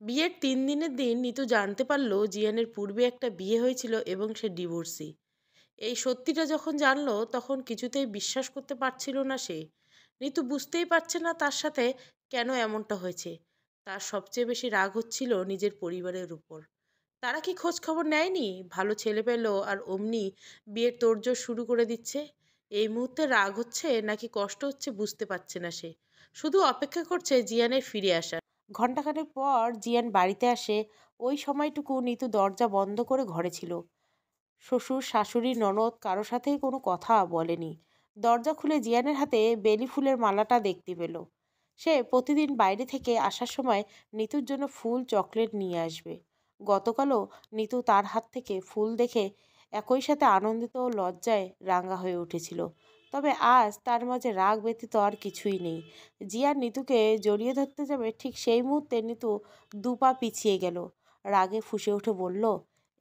বিয়ের ৩ দিনের দিন নিতু জানতে পারল জিয়ানের পূর্বে একটা বিয়ে হয়েছিল এবং সে ডিভোর্সি। এই সত্যিটা যখন জানলো তখন কিছুতেই বিশ্বাস করতে পারছিল না সে। নিতু বুঝতেই পারছে না তার সাথে কেন এমনটা হয়েছে। তার সবচেয়ে বেশি রাগ হচ্ছিল নিজের পরিবারের উপর। তারা কি খোঁজ খবর নেয়নি, ভালো ছেলে পেল আর অমনি বিয়ের তোড়জোড় শুরু করে দিচ্ছে। এই মুহূর্তে রাগ হচ্ছে নাকি কষ্ট হচ্ছে বুঝতে পারছে না সে। শুধু অপেক্ষা করছে জিয়ানের ফিরে আসা। ঘণ্টাখানেক পর জিয়ান বাড়িতে আসে। ওই সময়টুকু নিতু দরজা বন্ধ করে ঘরে ছিল। শ্বশুর শাশুড়ি ননদ কারো সাথেই কোনো কথা বলেনি। দরজা খুলে জিয়ানের হাতে বেলি ফুলের মালাটা দেখতে পেল। সে প্রতিদিন বাইরে থেকে আসার সময় নিতুর জন্য ফুল চকলেট নিয়ে আসবে। গতকালও নিতু তার হাত থেকে ফুল দেখে একই সাথে আনন্দিত ও লজ্জায় রাঙা হয়ে উঠেছিল। তবে আজ তার মাঝে রাগ ব্যতীত আর কিছুই নেই। জিয়ান নিতুকে জড়িয়ে ধরতে যাবে ঠিক সেই মুহূর্তে নিতু দুপা পিছিয়ে গেল। রাগে ফুঁসে উঠে বলল,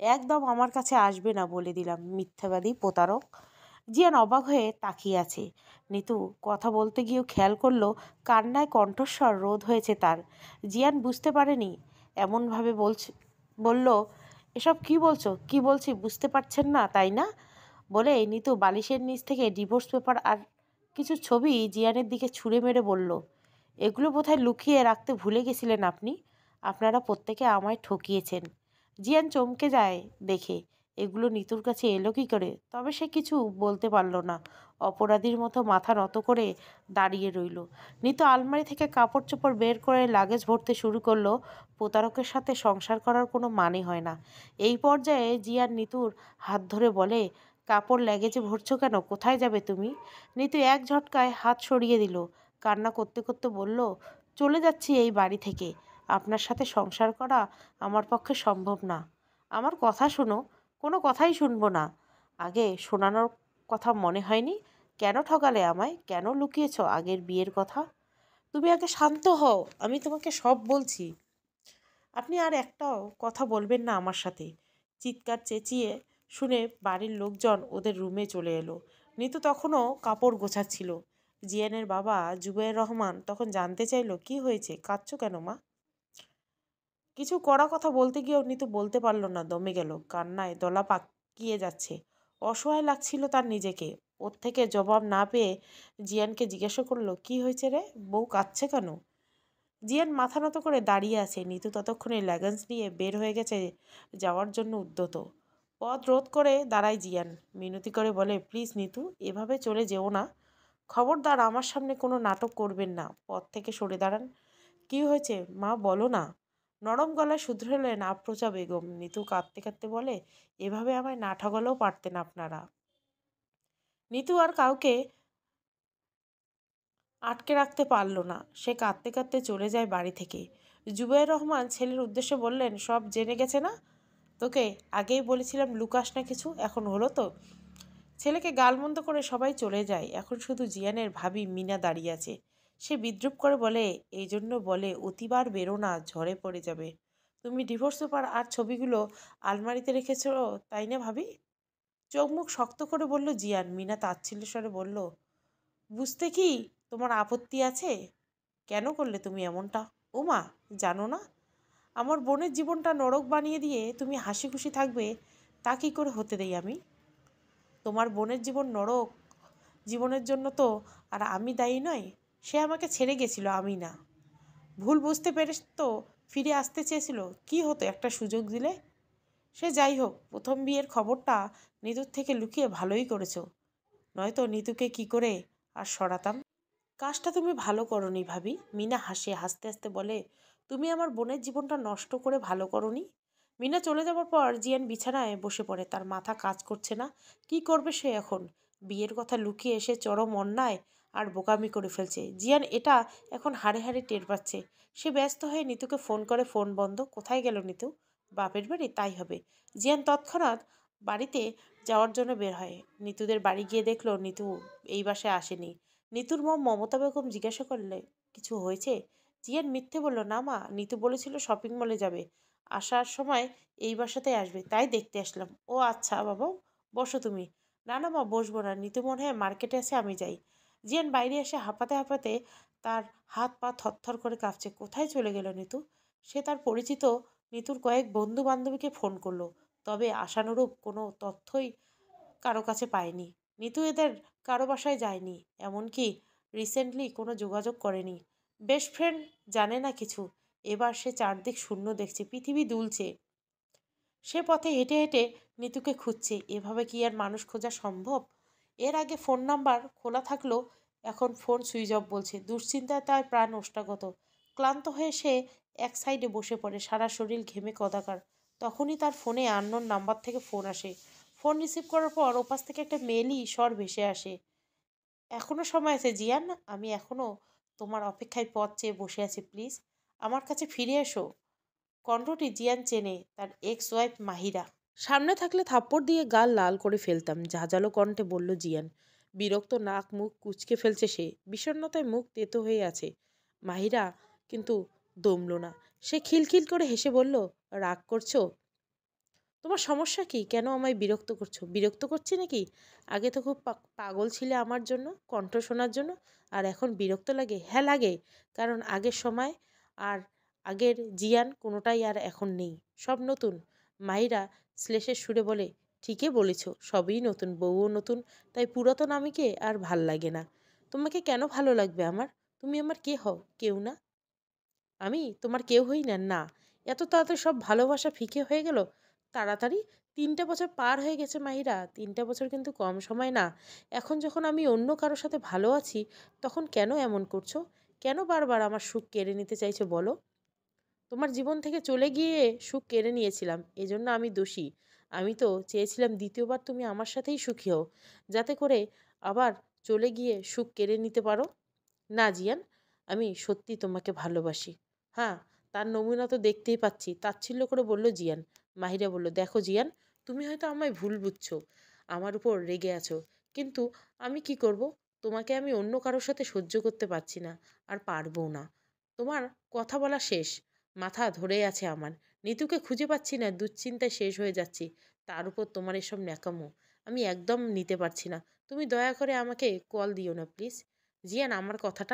একদম আমার কাছে আসবে না বলে দিলাম, মিথ্যাবাদী প্রতারক। জিয়ান অবাক হয়ে তাকিয়ে আছে। নিতু কথা বলতে গিয়েও খেয়াল করলো কান্নায় কণ্ঠস্বর রোধ হয়েছে তার। জিয়ান বুঝতে পারেনি এমনভাবে বলল, এসব কি বলছো, কি বলছি বুঝতে পারছেন না তাই না? বলে নিতু বালিশের নিচ থেকে ডিভোর্স পেপার আর কিছু ছবি জিয়ানের দিকে ছুঁড়ে মেরে বলল, এগুলো বোধহয় লুকিয়ে রাখতে ভুলে গেছিলেন আপনি। আপনারা প্রত্যেকে আমায় ঠকিয়েছেন। জিয়ান চমকে যায় দেখে এগুলো নিতুর কাছে এলো কী করে। তবে সে কিছু বলতে পারল না। অপরাধীর মতো মাথা নত করে দাঁড়িয়ে রইল। নিতু আলমারি থেকে কাপড় চোপড় বের করে লাগেজ ভরতে শুরু করলো। প্রতারকের সাথে সংসার করার কোনো মানে হয় না। এই পর্যায়ে জিয়ান নিতুর হাত ধরে বলে, কাপড় লাগেজে ভরছো কেন, কোথায় যাবে তুমি? নিতু এক ঝটকায় হাত সরিয়ে দিল। কান্না করতে করতে বলল, চলে যাচ্ছি এই বাড়ি থেকে। আপনার সাথে সংসার করা আমার পক্ষে সম্ভব না। আমার কথা শোনো। কোনো কথাই শুনবো না। আগে শোনানোর কথা মনে হয়নি? কেন ঠকালে আমায়, কেন লুকিয়েছ আগের বিয়ের কথা? তুমি আগে শান্ত হও, আমি তোমাকে সব বলছি। আপনি আর একটাও কথা বলবেন না আমার সাথে। চিৎকার চেঁচিয়ে শুনে বাড়ির লোকজন ওদের রুমে চলে এলো। নিতু তখনও কাপড় গোছাচ্ছিল। জিয়ানের বাবা জুবাইর রহমান তখন জানতে চাইলো, কি হয়েছে, কাঁদছো কেন মা? কিছু কড়া কথা বলতে গিয়েও নিতু বলতে পারল না, দমে গেল। কান্নায় দলা পাকিয়ে যাচ্ছে। অসহায় লাগছিল তার নিজেকে। ওর থেকে জবাব না পেয়ে জিয়ানকে জিজ্ঞাসা করলো, কি হয়েছে রে, বউ কাঁদছে কেন? জিয়ান মাথা নত করে দাঁড়িয়ে আছে। নিতু ততক্ষণে ল্যাগেন্স নিয়ে বের হয়ে গেছে যাওয়ার জন্য উদ্যত। পথ রোধ করে দাঁড়ায় জিয়ান। মিনতি করে বলে, প্লিজ নিতু, এভাবে চলে যেও না। খবরদার আমার সামনে কোনো নাটক করবেন না। পথ থেকে সরে দাঁড়ান। কি হয়েছে মা, বলো না। নরম গলায় শুধরালেন আফরোজা বেগম। নিতু কাঁদতে কাঁদতে বলে, এভাবে আমায় না ঠকালেও পারতেন আপনারা। নিতু আর কাউকে আটকে রাখতে পারল না। সে কাঁদতে কাঁদতে চলে যায় বাড়ি থেকে। জুবাইর রহমান ছেলের উদ্দেশ্যে বললেন, সব জেনে গেছে না? তোকে আগেই বলেছিলাম লুকাস না কিছু, এখন হলো তো। ছেলেকে গালমন্দ করে সবাই চলে যায়। এখন শুধু জিয়ানের ভাবি মিনা দাঁড়িয়ে আছে। সে বিদ্রুপ করে বলে, এই জন্য বলে অতিবার বেরো না, ঝড়ে পড়ে যাবে। তুমি ডিভোর্স পেপার আর ছবিগুলো আলমারিতে রেখেছ তাই না ভাবি? চোখ মুখ শক্ত করে বলল জিয়ান। মিনা তাচ্ছিল্য স্বরে বলল, বুঝতে কি তোমার আপত্তি আছে? কেন করলে তুমি এমনটা? ওমা, জানো না আমার বোনের জীবনটা নরক বানিয়ে দিয়ে তুমি হাসি খুশি থাকবে? তা কী করে হতে দেই আমি? তোমার বোনের জীবন নরক জীবনের জন্য তো আর আমি দায়ী নই। সে আমাকে ছেড়ে গেছিল, আমি না। ভুল বুঝতে পেরে তো ফিরে আসতে চেয়েছিল। কি হতো একটা সুযোগ দিলে? সে যাই হোক, প্রথম বিয়ের খবরটা নিতুর থেকে লুকিয়ে ভালোই করেছো। নয়তো নিতুকে কি করে আর সরাতাম। কাজটা তুমি ভালো করনি ভাবি। মিনা হাসে। হাসতে হাসতে বলে, তুমি আমার বোনের জীবনটা নষ্ট করে ভালো করনি। মিনা চলে যাওয়ার পর জিয়ান বিছানায় বসে পড়ে। তার মাথা কাজ করছে না। কি করবে সে এখন? বিয়ের কথা লুকিয়ে এসে চরম অন্যায় আর বোকামি করে ফেলছে। জিয়ান এটা এখন হাড়ে হাড়ে টের পাচ্ছে। সে ব্যস্ত হয়ে নিতুকে ফোন করে। ফোন বন্ধ। কোথায় গেল নিতু? বাপের বাড়ি, তাই হবে। জিয়ান তৎক্ষণাৎ বাড়িতে যাওয়ার জন্য বের হয়। নিতুদের বাড়ি গিয়ে দেখলো নিতু এই বাসায় আসেনি। নিতুর মম মমতা বেগম জিজ্ঞাসা করলে, কিছু হয়েছে? জিয়ান মিথ্যে বলল, না মা, নিতু বলেছিল শপিং মলে যাবে, আসার সময় এই বাসাতেই আসবে, তাই দেখতে আসলাম। ও আচ্ছা বাবা, বসো তুমি। না না মা, বসবো না, নিতু মনে হয় মার্কেটে আছে, আমি যাই। জিয়ান বাইরে এসে হাঁপাতে হাঁপাতে তার হাত পা থরথর করে কাঁপছে। কোথায় চলে গেল নিতু? সে তার পরিচিত নিতুর কয়েক বন্ধু বান্ধবীকে ফোন করলো, তবে আশানুরূপ কোনো তথ্যই কারো কাছে পায়নি। নিতু এদের কারো বাসায় যায়নি, এমনকি রিসেন্টলি কোনো যোগাযোগ করেনি। বেস্ট ফ্রেন্ড জানে না কিছু। এবার সে চারদিক শূন্য দেখছে, পৃথিবী দুলছে। সে পথে হেঁটে হেঁটে নিতুকে খুঁজছে। এভাবে কি আর মানুষ খোঁজা সম্ভব? এর আগে ফোন নাম্বার খোলা থাকলেও এখন ফোন সুইচ অফ বলছে। দুশ্চিন্তায় তার প্রাণ ওষ্ঠাগত। ক্লান্ত হয়ে সে এক সাইডে বসে পড়ে, সারা শরীর ঘেমে কদাকার। তখনই তার ফোনে আননোন নাম্বার থেকে ফোন আসে। ফোন রিসিভ করার পর ওপাশ থেকে একটা মেয়েলি স্বর ভেসে আসে। এখনো সময় আছে জিয়ান, আমি এখনো তোমার অপেক্ষায় পথ চেয়ে বসে আছি, প্লিজ আমার কাছে ফিরে এসো। কণ্ঠটি জিয়ান চেনে, তার এক্স ওয়াইফ মাহিরা। সামনে থাকলে থাপ্পড় দিয়ে গাল লাল করে ফেলতাম, ঝাঁঝালো কণ্ঠে বলল জিয়ান। বিরক্ত নাক মুখ কুঁচকে ফেলছে সে, বিষণ্ণতায় মুখ তেতো হয়ে আছে। মাহিরা কিন্তু দমল না। সে খিলখিল করে হেসে বলল, রাগ করছো? তোমার সমস্যা কি? কেন আমায় বিরক্ত করছো? বিরক্ত করছি নাকি? আগে তো খুব পাগল ছিলে আমার জন্য, কণ্ঠ শোনার জন্য। আর এখন বিরক্ত লাগে? হ্যাঁ লাগে। কারণ আগের সময় আর আগের জিয়ান কোনোটাই আর এখন নেই। সব নতুন। মাহিরা শ্লেষের সুরে বলে, ঠিকই বলেছ, সবই নতুন, বউও নতুন। তাই পুরাতন আমিকে আর ভাল লাগে না। তোমাকে কেন ভালো লাগবে আমার? তুমি আমার কে হও? কেউ না। আমি তোমার কেউ হই না? না। এত তাড়াতাড়ি সব ভালোবাসা ফিকে হয়ে গেল? তাড়াতাড়ি? 3টে বছর পার হয়ে গেছে মাহিরা। 3টে বছর কিন্তু কম সময় না। এখন যখন আমি অন্য কারোর সাথে ভালো আছি, তখন কেন এমন করছো? কেন বারবার আমার সুখ কেড়ে নিতে চাইছো বলো? তোমার জীবন থেকে চলে গিয়ে সুখ কেড়ে নিয়েছিলাম, এজন্য আমি দোষী। আমি তো চেয়েছিলাম দ্বিতীয়বার তুমি আমার সাথেই সুখী হও, যাতে করে আবার চলে গিয়ে সুখ কেড়ে নিতে পারো। না জিয়ান, আমি সত্যি তোমাকে ভালোবাসি। হ্যাঁ, তার নমুনা তো দেখতেই পাচ্ছি, তাচ্ছিল্য করে বলল জিয়ান। মাহিরা বলল, দেখো জিয়ান, তুমি হয়তো আমায় ভুল বুঝছো, আমার উপর রেগে আছো, কিন্তু আমি কি করব? তোমাকে আমি অন্য কারোর সাথে সহ্য করতে পারছি না, আর পারবো না। তোমার কথা বলা শেষ। মাথা ধরে আছে আমার। নিতুকে খুঁজে পাচ্ছি না, দুশ্চিন্তায় শেষ হয়ে যাচ্ছি। তার উপর তোমার এসব ন্যাকামো আমি একদম নিতে পারছি না। তুমি দয়া করে আমাকে কল দিও না প্লিজ। জিয়ান, আমার কথা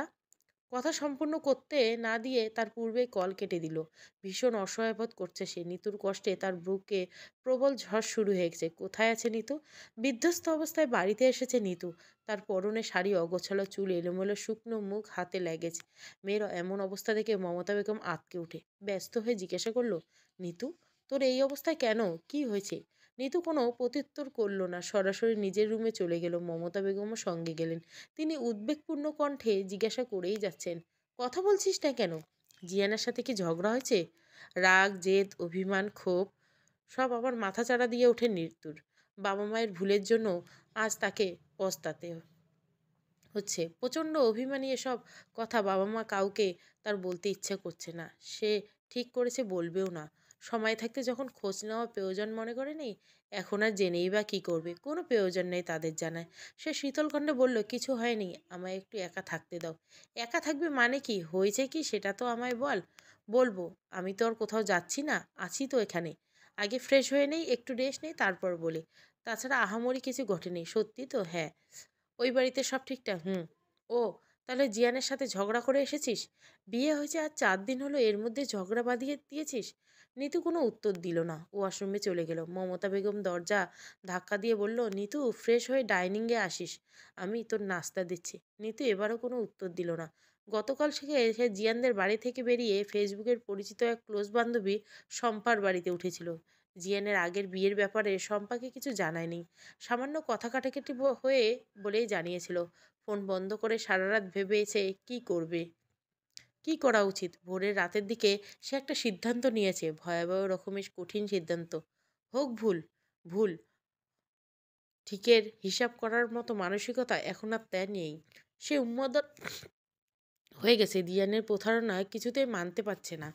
সম্পূর্ণ করতে না দিয়ে তার পূর্বেই কল কেটে দিল। ভীষণ অসহায় বোধ করছে সে। নিতুর কষ্টে তার বুকে প্রবল ঝড় শুরু হয়েছে। কোথায় আছে নিতু? বিধ্বস্ত অবস্থায় বাড়িতে এসেছে নিতু। তার পরনে শাড়ি, অগোছালো চুল, এলোমেলো শুকনো মুখ, হাতে লেগেছে। মেয়ের এমন অবস্থা দেখে মমতা বেগম আঁতকে উঠে ব্যস্ত হয়ে জিজ্ঞাসা করলো, নিতু, তোর এই অবস্থায় কেন? কি হয়েছে? নিতু কোনো প্রত্যুত্তর করল না, সরাসরি নিজের রুমে চলে গেল। মমতা বেগমও সঙ্গে গেলেন। তিনি উদ্বেগপূর্ণ কণ্ঠে জিজ্ঞাসা করেই যাচ্ছেন, কথা বলছিস না কেন? জিয়ানের সাথে কি ঝগড়া হয়েছে? রাগ, জেদ, অভিমান, ক্ষোভ সব আবার মাথাচাড়া দিয়ে ওঠে নিতুর। বাবা মায়ের ভুলের জন্য আজ তাকে পস্তাতে হচ্ছে। প্রচণ্ড অভিমানী এসব কথা বাবা মা কাউকে তার বলতে ইচ্ছা করছে না। সে ঠিক করেছে বলবেও না। সময় থাকতে যখন খোঁজ নেওয়া প্রয়োজন মনে করেনি, এখন আর জেনেই বা কী করবে? কোনো প্রয়োজন নেই তাদের জানায়। সে শীতল কণ্ঠে বলল, কিছু হয়নি, আমায় একটু একা থাকতে দাও। একা থাকবে মানে কি? হয়েছে কি সেটা তো আমায় বল। বলবো, আমি তো আর কোথাও যাচ্ছি না, আছি তো এখানে। আগে ফ্রেশ হয়ে নেই, একটু রেস্ট নেই, তারপর বলি। তাছাড়া আহামরি কিছু ঘটেনি। সত্যি তো? হ্যাঁ। ওই বাড়িতে সব ঠিকঠাক? হুম। ও, তাহলে জিয়ানের সাথে ঝগড়া করে এসেছিস? বিয়ে হয়েছে আর 4 দিন হলো, এর মধ্যে ঝগড়া বাঁধিয়ে দিয়েছিস? নিতু কোনো উত্তর দিল না, ওয়াশরুমে চলে গেল। মমতা বেগম দরজা ধাক্কা দিয়ে বলল, নিতু, ফ্রেশ হয়ে ডাইনিংয়ে আসিস, আমি তোর নাস্তা দিচ্ছি। নিতু এবারও কোনো উত্তর দিল না। গতকাল থেকে সে জিয়ানদের বাড়ি থেকে বেরিয়ে ফেসবুকের পরিচিত এক ক্লোজ বান্ধবী শম্পার বাড়িতে উঠেছিল। জিয়ানের আগের বিয়ের ব্যাপারে শম্পাকে কিছু জানায়নি। সামান্য কথা কাটাকাটি হয়ে বলেই জানিয়েছিল। ফোন বন্ধ করে সারা রাত ভেবেছে কি করবে, কি করা উচিত। ভোরের রাতের দিকে সে একটা সিদ্ধান্ত নিয়েছে, ভয়াবহ রকমের কঠিন সিদ্ধান্ত। হোক ভুল, ভুল ঠিকের হিসাব করার মতো মানসিকতা এখন আর তার নেই। সে উন্মাদ হয়ে গেছে। দিয়ানের প্রতারণা কিছুতেই মানতে পারছে না।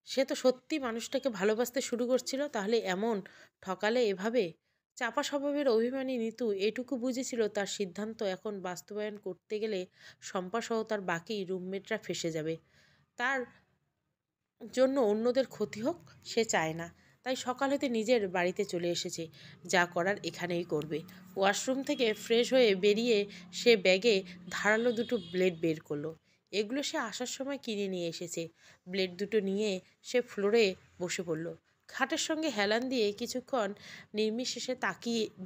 সে তো সত্যি মানুষটাকে ভালোবাসতে শুরু করছিল, তাহলে এমন ঠকালে এভাবে? চাপা স্বভাবের অভিমানী নিতু এটুকু বুঝেছিল, তার সিদ্ধান্ত এখন বাস্তবায়ন করতে গেলে শম্পাসহ তার বাকি রুমমেটরা ফেঁসে যাবে। তার জন্য অন্যদের ক্ষতি হোক সে চায় না। তাই সকাল হতে নিজের বাড়িতে চলে এসেছে। যা করার এখানেই করবে। ওয়াশরুম থেকে ফ্রেশ হয়ে বেরিয়ে সে ব্যাগে ধারালো দুটো ব্লেড বের করলো। এগুলো সে আসার সময় কিনে নিয়ে এসেছে। ব্লেড দুটো নিয়ে সে ফ্লোরে বসে পড়ল। খাটের সঙ্গে হেলান দিয়ে কিছুক্ষণ নির্বিশেষে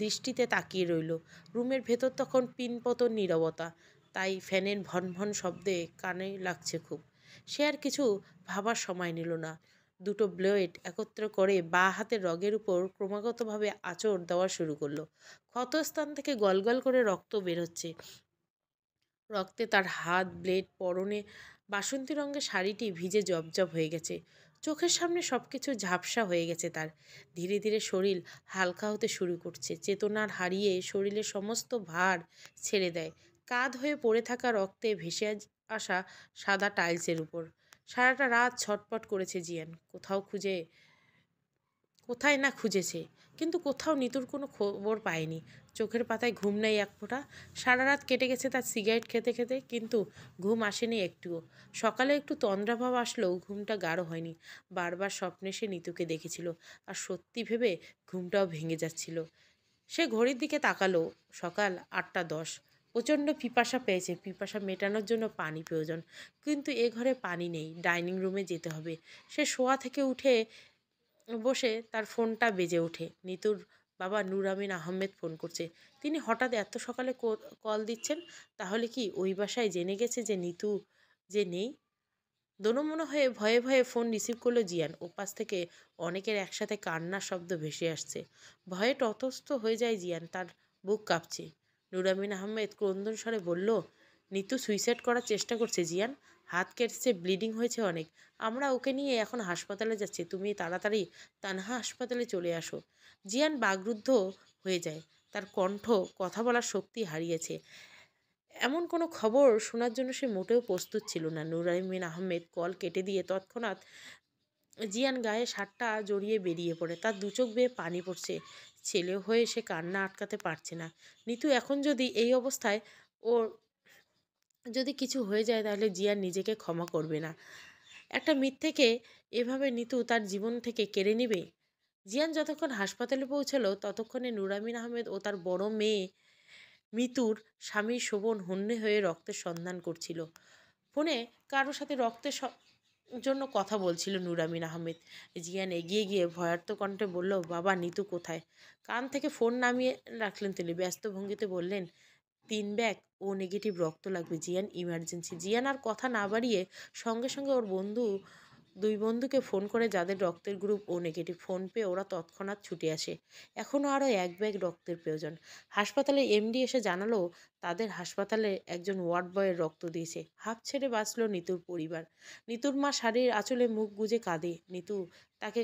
দৃষ্টিতে তাকিয়ে রইল। রুমের ভেতর তখন পিনপতন নীরবতা, তাই ফ্যানের ভনভন শব্দে কানে লাগছে খুব। সে আর কিছু ভাবার সময় নিল না। দুটো ব্লেড একত্র করে বাঁ হাতের রগের উপর ক্রমাগতভাবে আঁচড় দেওয়া শুরু করলো। ক্ষতস্থান থেকে গলগল করে রক্ত বেরোচ্ছে। রক্তে তার হাত, ব্লেড, পরনে বাসন্তী রঙের শাড়িটি ভিজে জবজব হয়ে গেছে। চোখের সামনে সবকিছু ঝাপসা হয়ে গেছে তার। ধীরে ধীরে শরীর হালকা হতে শুরু করছে। চেতনার হারিয়ে শরীরের সমস্ত ভার ছেড়ে দেয়। কাঁধ হয়ে পড়ে থাকা রক্তে ভেসে আসা সাদা টাইলসের উপর। সারাটা রাত ছটপট করেছে জিয়ান। কোথায় না খুঁজেছে, কিন্তু কোথাও নিতুর কোনো খবর পায়নি। চোখের পাতায় ঘুম নেই এক ফোঁটা। সারা রাত কেটে গেছে তার সিগারেট খেতে খেতে, কিন্তু ঘুম আসেনি একটুও। সকালে একটু তন্দ্রাভাব আসলেও ঘুমটা গাঢ় হয়নি। বারবার স্বপ্নে সে নিতুকে দেখেছিল, আর সত্যি ভেবে ঘুমটাও ভেঙে যাচ্ছিল। সে ঘড়ির দিকে তাকালো। সকাল 8টা 10। প্রচণ্ড পিপাসা পেয়েছে। পিপাসা মেটানোর জন্য পানি প্রয়োজন, কিন্তু এ ঘরে পানি নেই। ডাইনিং রুমে যেতে হবে। সে শোয়া থেকে উঠে বসে তার ফোনটা বেজে ওঠে। নিতুর বাবা নূর আমিন আহমেদ ফোন করছে। তিনি হঠাৎ এত সকালে কল দিচ্ছেন। তাহলে কি ওই বাসায় জেনে গেছে যে নিতু যে নেই? দোনমনো হয়ে ভয়ে ভয়ে ফোন রিসিভ করলো জিয়ান। ওপাশ থেকে অনেকের একসাথে কান্নার শব্দ ভেসে আসছে। ভয়ে ততস্থ হয়ে যায় জিয়ান, তার বুক কাঁপছে। নূর আমিন আহমেদ ক্রন্দন স্বরে বলল, নিতু সুইসাইড করার চেষ্টা করছে জিয়ান। হাত কেটেছে, ব্লিডিং হয়েছে অনেক। আমরা ওকে নিয়ে এখন হাসপাতালে যাচ্ছি। তুমি তাড়াতাড়ি তানহা হাসপাতালে চলে আসো। জিয়ান বাকরুদ্ধ হয়ে যায়। তার কণ্ঠ কথা বলার শক্তি হারিয়েছে। এমন কোনো খবর শোনার জন্য সে মোটেও প্রস্তুত ছিল না। নূর আমিন আহমেদ কল কেটে দিয়ে তৎক্ষণাৎ জিয়ান গায়ে শার্টটা জড়িয়ে বেরিয়ে পড়ে। তার দু চোখ বেয়ে পানি পড়ছে। ছেলে হয়ে সে কান্না আটকাতে পারছে না। নিতু এখন যদি এই অবস্থায়, ওর যদি কিছু হয়ে যায়, তাহলে জিয়ান নিজেকে ক্ষমা করবে না। একটা মিথ্যেকে এভাবে নিতু তার জীবন থেকে কেড়ে নেবে? জিয়ান যতক্ষণ হাসপাতালে পৌঁছালো, ততক্ষণে নূর আমিন আহমেদ ও তার বড় মেয়ে মিতুর স্বামী শোভন হন্যে হয়ে রক্তের সন্ধান করছিল। ফোনে কারো সাথে জন্য কথা বলছিল নূর আমিন আহমেদ। জিয়ান এগিয়ে গিয়ে ভয়ার্ত কণ্ঠে বলল, বাবা, নিতু কোথায়? কান থেকে ফোন নামিয়ে রাখলেন তিনি। ব্যস্ত ভঙ্গিতে বললেন, 3 ব্যাগ ও নেগেটিভ রক্ত লাগবে জিয়ান, ইমার্জেন্সি। জিয়ান আর কথা না বাড়িয়ে সঙ্গে সঙ্গে ওর দুই বন্ধুকে ফোন করে, যাদের রক্তের গ্রুপ ও নেগেটিভ। ফোন পেয়ে ওরা তৎক্ষণাৎ ছুটে আসে। এখনও আরও 1 ব্যাগ রক্তের প্রয়োজন। হাসপাতালে এমডি এসে জানালো, তাদের হাসপাতালে একজন ওয়ার্ড বয়ের রক্ত দিয়েছে। হাঁপ ছেড়ে বাঁচল নিতুর পরিবার। নিতুর মা শাড়ির আঁচলে মুখ গুজে কাঁদে। নিতু তাকে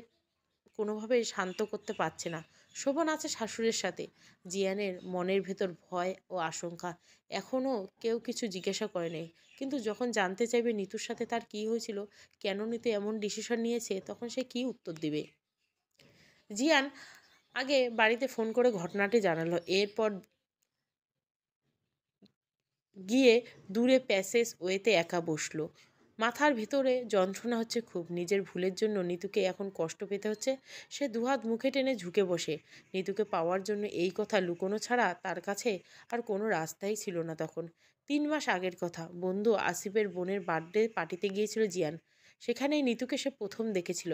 কোনোভাবেই শান্ত করতে পারছে না। শোভন আছে শাশুড়ির সাথে। জিয়ানের মনের ভেতর ভয় ও আশঙ্কা। এখনও কেউ কিছু জিজ্ঞাসা করেনি, কিন্তু যখন জানতে চাইবে নিতুর সাথে তার কী হয়েছিল, কেন নিতু এমন ডিসিশন নিয়েছে, তখন সে কী উত্তর দিবে? জিয়ান আগে বাড়িতে ফোন করে ঘটনাটি জানালো। এরপর গিয়ে দূরে প্যাসেজ ওয়েতে একা বসলো। মাথার ভিতরে যন্ত্রণা হচ্ছে খুব। নিজের ভুলের জন্য নিতুকে এখন কষ্ট পেতে হচ্ছে। সে দুহাত মুখে টেনে ঝুঁকে বসে। নিতুকে পাওয়ার জন্য এই কথা লুকোনো ছাড়া তার কাছে আর কোনো রাস্তাই ছিল না তখন। 3 মাস আগের কথা। বন্ধু আসিফের বোনের বার্থডে পার্টিতে গিয়েছিল জিয়ান। সেখানেই নিতুকে সে প্রথম দেখেছিল।